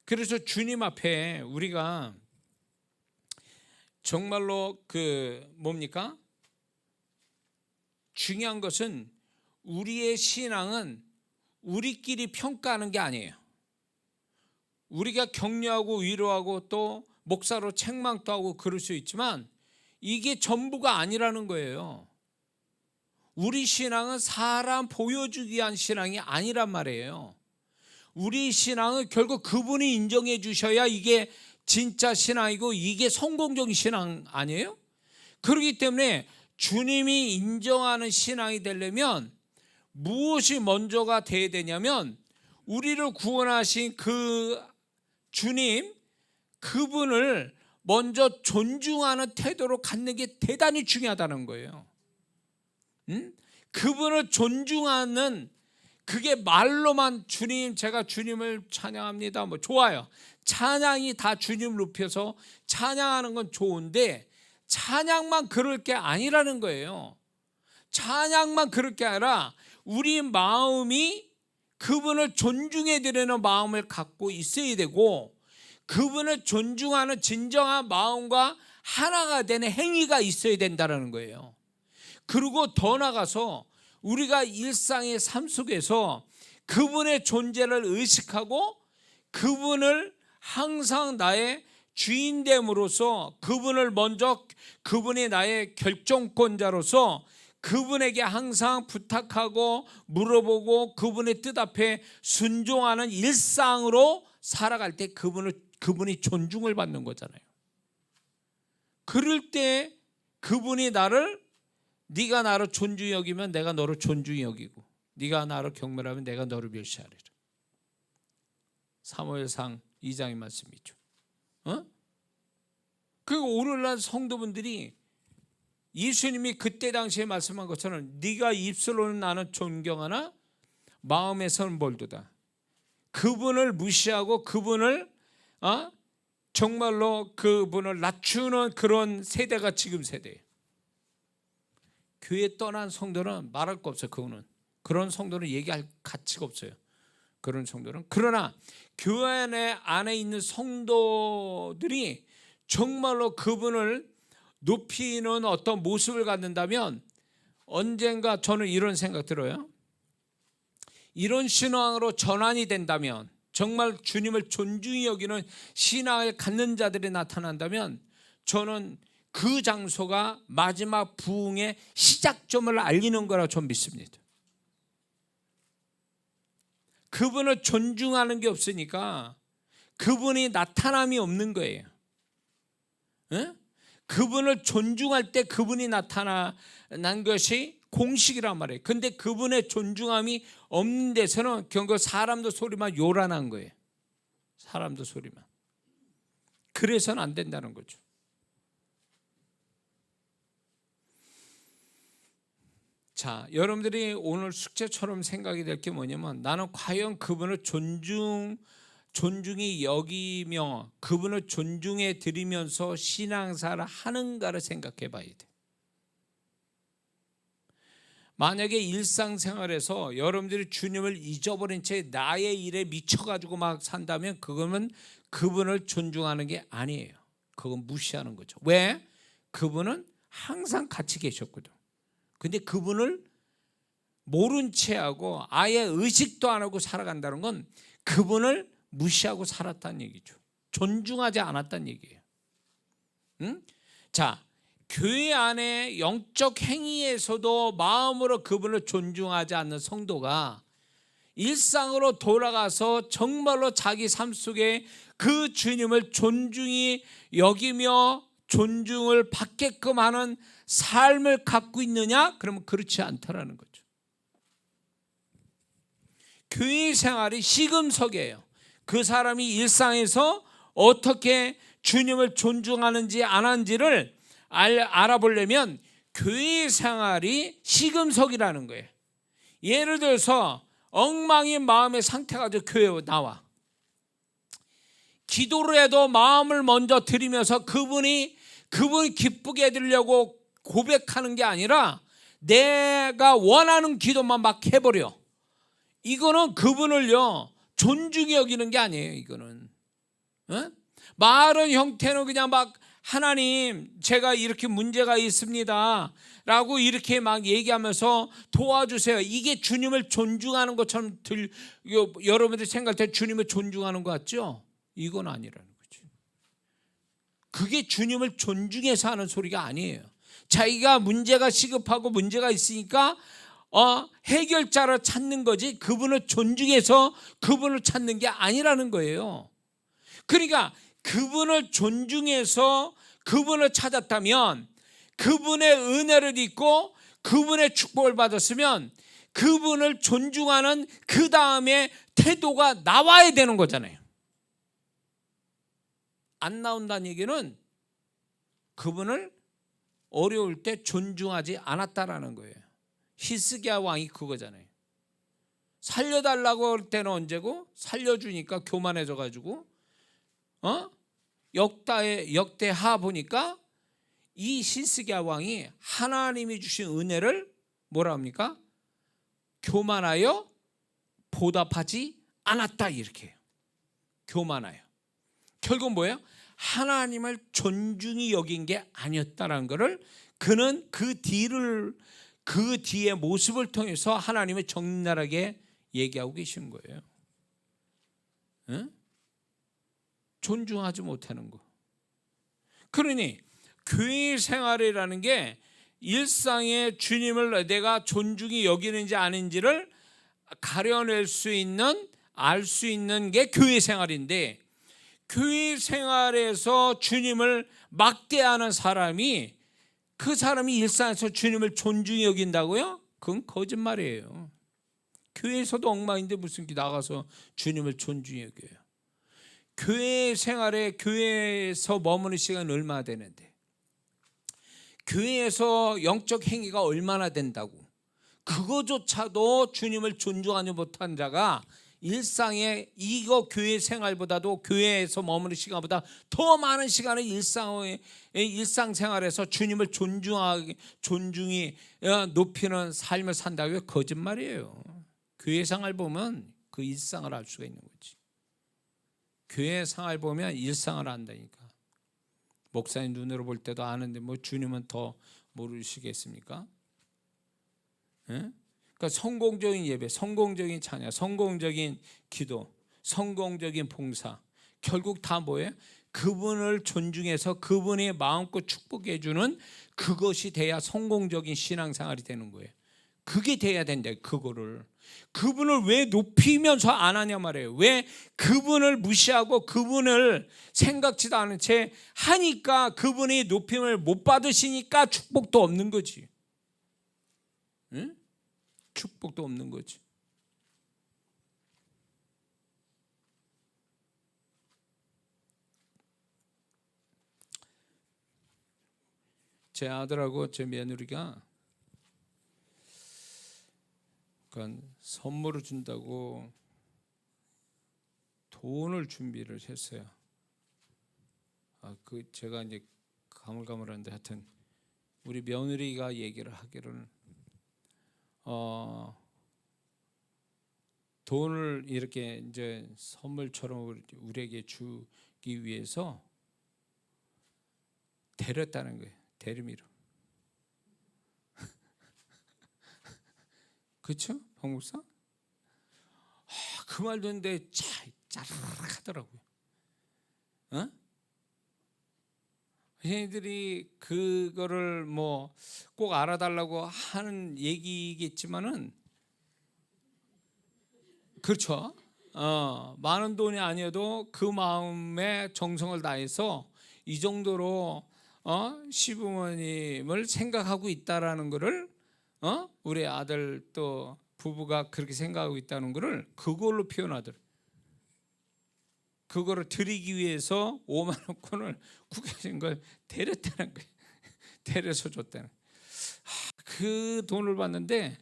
그래서 주님 앞에 우리가 정말로 뭡니까? 중요한 것은 우리의 신앙은 우리끼리 평가하는 게 아니에요. 우리가 격려하고 위로하고 또 목사로 책망도 하고 그럴 수 있지만 이게 전부가 아니라는 거예요. 우리 신앙은 사람 보여주기 위한 신앙이 아니란 말이에요. 우리 신앙은 결국 그분이 인정해 주셔야 이게 진짜 신앙이고 이게 성공적인 신앙 아니에요? 그렇기 때문에 주님이 인정하는 신앙이 되려면 무엇이 먼저가 돼야 되냐면 우리를 구원하신 그 주님, 그분을 먼저 존중하는 태도로 갖는 게 대단히 중요하다는 거예요. 그분을 존중하는, 그게 말로만 주님, 제가 주님을 찬양합니다, 뭐 좋아요. 찬양이 다 주님을 높여서 찬양하는 건 좋은데 찬양만 그럴 게 아니라는 거예요. 찬양만 그럴 게 아니라 우리 마음이 그분을 존중해 드리는 마음을 갖고 있어야 되고, 그분을 존중하는 진정한 마음과 하나가 되는 행위가 있어야 된다는 거예요. 그리고 더 나아가서 우리가 일상의 삶 속에서 그분의 존재를 의식하고 그분을 항상 나의 주인됨으로써 그분을 먼저, 그분이 나의 결정권자로서 그분에게 항상 부탁하고 물어보고 그분의 뜻 앞에 순종하는 일상으로 살아갈 때 그분이 존중을 받는 거잖아요. 그럴 때 그분이 네가 나를 존중히 여기면 내가 너를 존중히 여기고, 네가 나를 경멸하면 내가 너를 멸시하리라. 사무엘상 2장의 말씀이죠. 그리고 오늘날 성도분들이 예수님이 그때 당시에 말씀한 것처럼 네가 입술로는 나는 존경하나 마음에서는 멀도다. 그분을 무시하고 그분을 정말로 그분을 낮추는 그런 세대가 지금 세대예요. 교회 떠난 성도는 말할 거 없어요. 그런 성도는 얘기할 가치가 없어요. 그런 성도는. 그러나 교회 안에 있는 성도들이 정말로 그분을 높이는 어떤 모습을 갖는다면 언젠가 저는 이런 생각 들어요. 이런 신앙으로 전환이 된다면, 정말 주님을 존중히 여기는 신앙을 갖는 자들이 나타난다면 저는 그 장소가 마지막 부흥의 시작점을 알리는 거라고 저는 믿습니다. 그분을 존중하는 게 없으니까 그분이 나타남이 없는 거예요. 그분을 존중할 때 그분이 나타난 것이 공식이란 말이에요. 근데 그분의 존중함이 없는 데서는 결국 사람도 소리만 요란한 거예요. 사람도 소리만. 그래서는 안 된다는 거죠. 자, 여러분들이 오늘 숙제처럼 생각이 될 게 뭐냐면, 나는 과연 그분을 존중히 여기며 그분을 존중해 드리면서 신앙생활을 하는가를 생각해 봐야 돼. 만약에 일상생활에서 여러분들이 주님을 잊어버린 채 나의 일에 미쳐가지고 막 산다면 그거는 그분을 존중하는 게 아니에요. 그건 무시하는 거죠. 왜? 그분은 항상 같이 계셨거든. 근데 그분을 모른 채 하고 아예 의식도 안 하고 살아간다는 건 그분을 무시하고 살았다는 얘기죠. 존중하지 않았다는 얘기예요. 자, 교회 안에 영적 행위에서도 마음으로 그분을 존중하지 않는 성도가 일상으로 돌아가서 정말로 자기 삶 속에 그 주님을 존중히 여기며 존중을 받게끔 하는 삶을 갖고 있느냐? 그러면 그렇지 않다라는 거죠. 교회 생활이 시금석이에요. 그 사람이 일상에서 어떻게 주님을 존중하는지 안 하는지를 알아보려면 교회 생활이 시금석이라는 거예요. 예를 들어서 엉망인 마음의 상태 가지고 교회에 나와. 기도를 해도 마음을 먼저 드리면서 그분 기쁘게 해드리려고 고백하는 게 아니라 내가 원하는 기도만 막 해버려. 이거는 그분을요 존중히 여기는 게 아니에요. 이거는 말은 형태는 그냥 막 하나님 제가 이렇게 문제가 있습니다 라고 이렇게 막 얘기하면서 도와주세요. 이게 주님을 존중하는 것처럼 여러분들이 생각할 때 주님을 존중하는 것 같죠? 이건 아니라는 거죠. 그게 주님을 존중해서 하는 소리가 아니에요. 자기가 문제가 시급하고 문제가 있으니까 해결자를 찾는 거지, 그분을 존중해서 그분을 찾는 게 아니라는 거예요. 그러니까 그분을 존중해서 그분을 찾았다면, 그분의 은혜를 입고 그분의 축복을 받았으면 그분을 존중하는 그 다음에 태도가 나와야 되는 거잖아요. 안 나온다는 얘기는 그분을 어려울 때 존중하지 않았다라는 거예요. 히스기야 왕이 그거잖아요. 살려달라고 할 때는 언제고, 살려주니까 교만해져 가지고 역대하 보니까 이 히스기야 왕이 하나님이 주신 은혜를 뭐라 합니까? 교만하여 보답하지 않았다, 이렇게 해요. 교만하여. 결국 뭐예요? 하나님을 존중히 여긴 게 아니었다는 것을 그는 그 뒤의 모습을 통해서 하나님을 적나라하게 얘기하고 계시는 거예요. 응? 존중하지 못하는 거. 그러니 교회 생활이라는 게 일상의 주님을 내가 존중히 여기는지 아닌지를 가려낼 수 있는, 알 수 있는 게 교회 생활인데, 교회 생활에서 주님을 막대하는 사람이, 그 사람이 일상에서 주님을 존중히 여긴다고요? 그건 거짓말이에요. 교회에서도 엉망인데 무슨 나가서 주님을 존중히 여겨요. 교회 생활에, 교회에서 머무는 시간이 얼마나 되는데, 교회에서 영적 행위가 얼마나 된다고, 그거조차도 주님을 존중하지 못한 자가 일상에, 이거 교회 생활보다도, 교회에서 머무는 시간보다 더 많은 시간을 일상생활에서 주님을 존중히 높이는 삶을 산다고요? 거짓말이에요. 교회 생활 보면 그 일상을 알 수가 있는 거지. 교회 생활 보면 일상을 안다니까. 목사님 눈으로 볼 때도 아는데 뭐 주님은 더 모르시겠습니까? 예? 그러니까 성공적인 예배, 성공적인 찬양, 성공적인 기도, 성공적인 봉사, 결국 다 뭐예요? 그분을 존중해서 그분의 마음껏 축복해 주는 그것이 돼야 성공적인 신앙생활이 되는 거예요. 그게 돼야 된다. 그분을 왜 높이면서 안 하냐 말이에요. 왜 그분을 무시하고 그분을 생각지도 않은 채 하니까 그분이 높임을 못 받으시니까 축복도 없는 거지. 응? 축복도 없는 거지. 제 아들하고 제 며느리가 선물을 준다고 돈을 준비를 했어요. 제가 이제 가물가물한데 하여튼 우리 며느리가 얘기를 하기로는 돈을 이렇게 이제 선물처럼 우리에게 주기 위해서 데렸다는 거예요. 대리미로. 그렇죠? 박목사? 그 말 듣는데 짜르르 하더라고요. 얘네들이 그거를 뭐 꼭 알아달라고 하는 얘기겠지만은, 그렇죠? 많은 돈이 아니어도 그 마음에 정성을 다해서 이 정도로 시부모님을 생각하고 있다라는 거를 우리 아들 또 부부가 그렇게 생각하고 있다는 거를 그걸로 표현하더라고요. 그거를 드리기 위해서 5만 원권을 구겨진 걸 데렸다는 거예요. 데려서 줬다는 거예요. 그 돈을 받는데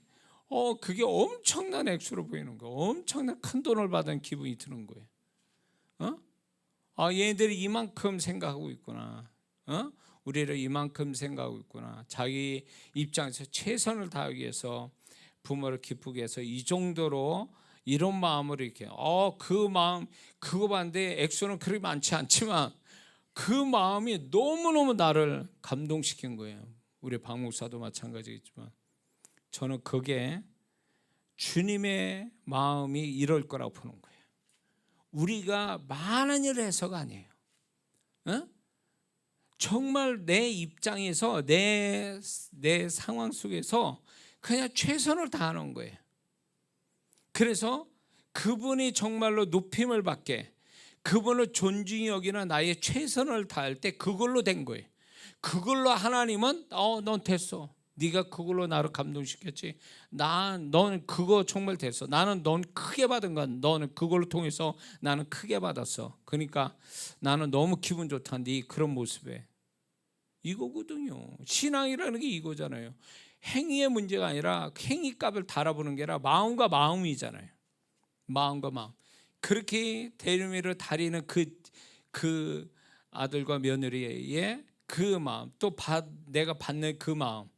그게 엄청난 액수로 보이는 거예요. 엄청난 큰 돈을 받은 기분이 드는 거예요. 얘네들이 이만큼 생각하고 있구나. 우리를 이만큼 생각하고 있구나. 자기 입장에서 최선을 다하기 위해서 부모를 기쁘게 해서 이 정도로 이런 마음으로 이렇게 그 마음, 그거 봤는데 액수는 그렇게 많지 않지만 그 마음이 너무너무 나를 감동시킨 거예요. 우리 박 목사도 마찬가지겠지만 저는 그게 주님의 마음이 이럴 거라고 보는 거예요. 우리가 많은 일을 해서가 아니에요. 어? 정말 내 입장에서 내 상황 속에서 그냥 최선을 다하는 거예요. 그래서 그분이 정말로 높임을 받게, 그분을 존중히 여기는 나의 최선을 다할 때 그걸로 된 거예요. 그걸로 하나님은 넌 됐어. 네가 그걸로 나를 감동시켰지. 넌 그거 정말 됐어. 나는 넌 크게 받은 건 너는 그걸로 통해서 나는 크게 받았어. 그러니까 나는 너무 기분 좋다. 네 그런 모습에. 이거거든요. 신앙이라는 게 이거잖아요. 행위의 문제가 아니라 행위값을 달아보는 게 아니라 마음과 마음이잖아요. 마음과 마음. 그렇게 대리미를 다리는 그 아들과 며느리의 그 마음, 또 내가 받는 그 마음,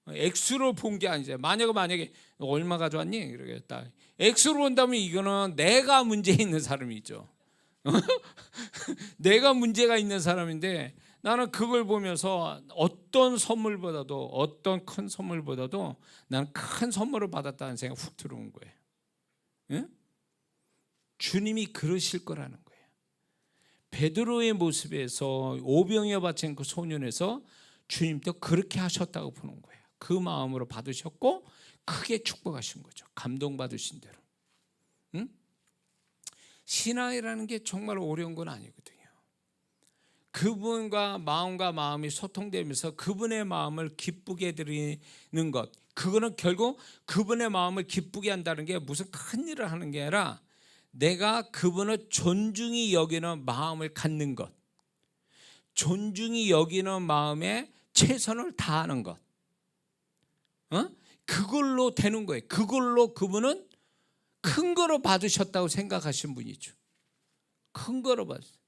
액수로 본 게 아니죠. 만약에 얼마 가져왔니? 이러겠다. 액수로 본다면 이거는 내가 문제 있는 사람이죠. 내가 문제가 있는 사람인데 나는 그걸 보면서 어떤 선물보다도, 어떤 큰 선물보다도 나는 큰 선물을 받았다는 생각이 훅 들어온 거예요. 응? 주님이 그러실 거라는 거예요. 베드로의 모습에서 오병이어 바친 그 소년에서 주님도 그렇게 하셨다고 보는 거예요. 그 마음으로 받으셨고 크게 축복하신 거죠. 감동받으신 대로. 응? 신앙이라는 게 정말 어려운 건 아니거든요. 그분과 마음이 소통되면서 그분의 마음을 기쁘게 드리는 것, 그거는 결국 그분의 마음을 기쁘게 한다는 게 무슨 큰 일을 하는 게 아니라 내가 그분을 존중히 여기는 마음을 갖는 것, 존중히 여기는 마음에 최선을 다하는 것, 그걸로 되는 거예요. 그걸로 그분은 큰 거로 받으셨다고 생각하신 분이죠. 큰 거로 받으셨어요.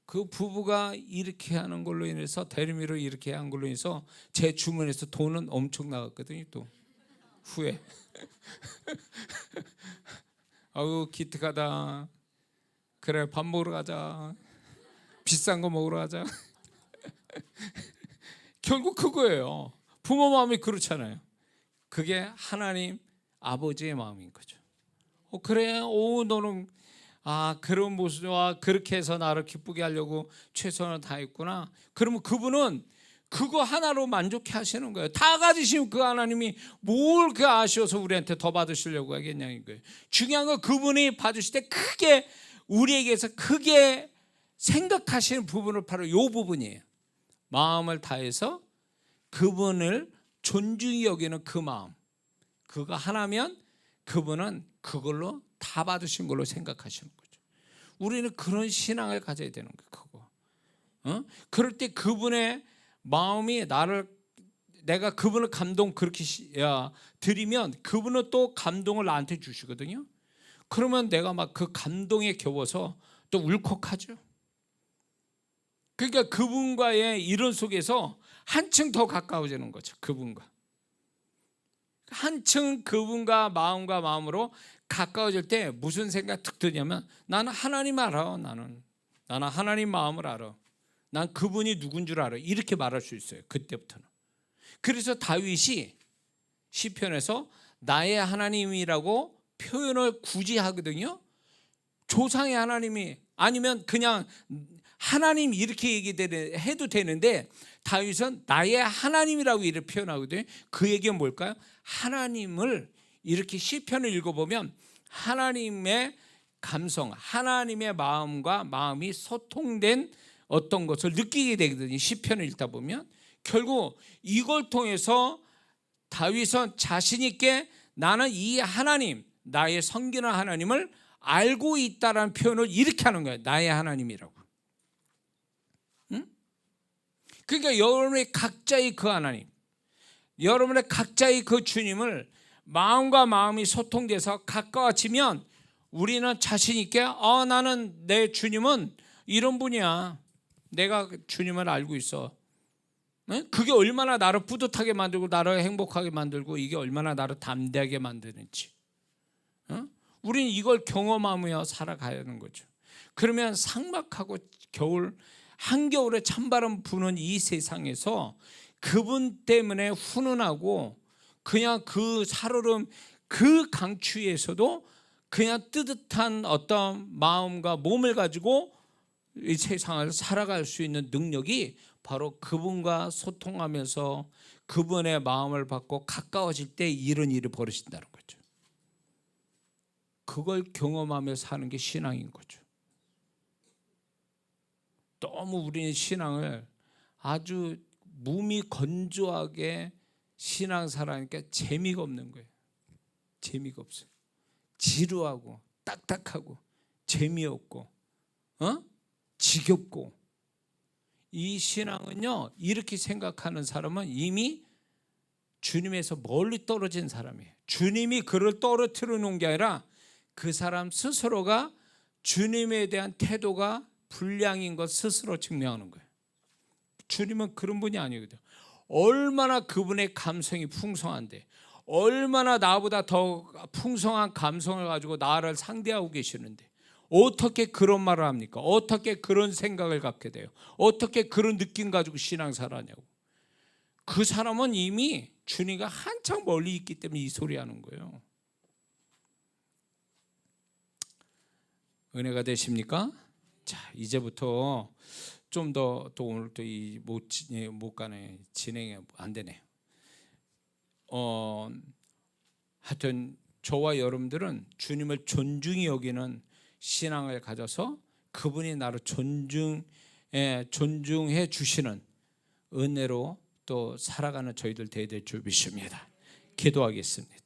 그 부부가 이렇게 하는 걸로 인해서, 대리미로 이렇게 한 걸로 인해서 제 주머니에서 돈은 엄청 나갔거든요. 또 후에 아우 기특하다. 그래 밥 먹으러 가자. 비싼 거 먹으러 가자. 결국 그거예요. 부모 마음이 그렇잖아요. 그게 하나님 아버지의 마음인 거죠. 그래, 너는 그런 모습, 그렇게 해서 나를 기쁘게 하려고 최선을 다했구나. 그러면 그분은 그거 하나로 만족해 하시는 거예요. 다 가지시면 그 하나님이 뭘 그 아쉬워서 우리한테 더 받으시려고 하겠냐는 거예요. 중요한 건 그분이 받으실 때 크게 우리에게서 크게 생각하시는 부분을 바로 이 부분이에요. 마음을 다해서 그분을 존중히 여기는 그 마음, 그거 하나면 그분은 그걸로 다 받으신 걸로 생각하시는 거죠. 우리는 그런 신앙을 가져야 되는 거예요. 그거. 그럴 때 그분의 마음이 내가 그분을 감동 그렇게 드리면 그분은 또 감동을 나한테 주시거든요. 그러면 내가 막 그 감동에 겨워서 또 울컥하죠. 그러니까 그분과의 이론 속에서 한층 더 가까워지는 거죠. 그분과 한층 그분과 마음으로 가까워질 때 무슨 생각 툭 드냐면 나는 하나님 알아. 나는 하나님 마음을 알아. 난 그분이 누군 줄 알아. 이렇게 말할 수 있어요. 그때부터는. 그래서 다윗이 시편에서 나의 하나님이라고 표현을 굳이 하거든요. 조상의 하나님이 아니면 그냥 하나님 이렇게 얘기해도 되는데 다윗은 나의 하나님이라고 이렇게 표현하거든요. 그 얘기는 뭘까요? 하나님을 이렇게 시편을 읽어보면 하나님의 감성, 하나님의 마음과 마음이 소통된 어떤 것을 느끼게 되거든요. 시편을 읽다 보면 결국 이걸 통해서 다윗은 자신 있게 나는 이 하나님, 나의 섬기는 하나님을 알고 있다라는 표현을 이렇게 하는 거예요. 나의 하나님이라고. 그러니까 여러분의 각자의 그 하나님, 여러분의 각자의 그 주님을 마음과 마음이 소통돼서 가까워지면 우리는 자신 있게 나는 내 주님은 이런 분이야. 내가 주님을 알고 있어. 그게 얼마나 나를 뿌듯하게 만들고 나를 행복하게 만들고 이게 얼마나 나를 담대하게 만드는지 우리는 이걸 경험하며 살아가야 하는 거죠. 그러면 삭막하고 겨울 한겨울에 찬바람 부는 이 세상에서 그분 때문에 훈훈하고 그냥 그 살얼음 그 강추위에서도 그냥 뜨뜻한 어떤 마음과 몸을 가지고 이 세상을 살아갈 수 있는 능력이 바로 그분과 소통하면서 그분의 마음을 받고 가까워질 때 이런 일이 벌어진다는 거죠. 그걸 경험하며 사는 게 신앙인 거죠. 너무 우리는 신앙을 아주 몸이 건조하게 신앙생활하니까 재미가 없는 거예요. 재미가 없어요. 지루하고 딱딱하고 재미없고 지겹고. 이 신앙은요, 이렇게 생각하는 사람은 이미 주님에서 멀리 떨어진 사람이에요. 주님이 그를 떨어뜨려 놓은 게 아니라 그 사람 스스로가 주님에 대한 태도가 불량인 것 스스로 증명하는 거예요. 주님은 그런 분이 아니거든요. 얼마나 그분의 감성이 풍성한데, 얼마나 나보다 더 풍성한 감성을 가지고 나를 상대하고 계시는데 어떻게 그런 말을 합니까? 어떻게 그런 생각을 갖게 돼요? 어떻게 그런 느낌 가지고 신앙생활 하냐고. 그 사람은 이미 주님과 한창 멀리 있기 때문에 이 소리 하는 거예요. 은혜가 되십니까? 자, 이제부터 좀 더 또 오늘 또 이 못 가네, 진행이 안 되네. 하여튼 저와 여러분들은 주님을 존중히 여기는 신앙을 가져서 그분이 나를 존중해 주시는 은혜로 또 살아가는 저희들 되어야 될 줄 믿습니다. 기도하겠습니다.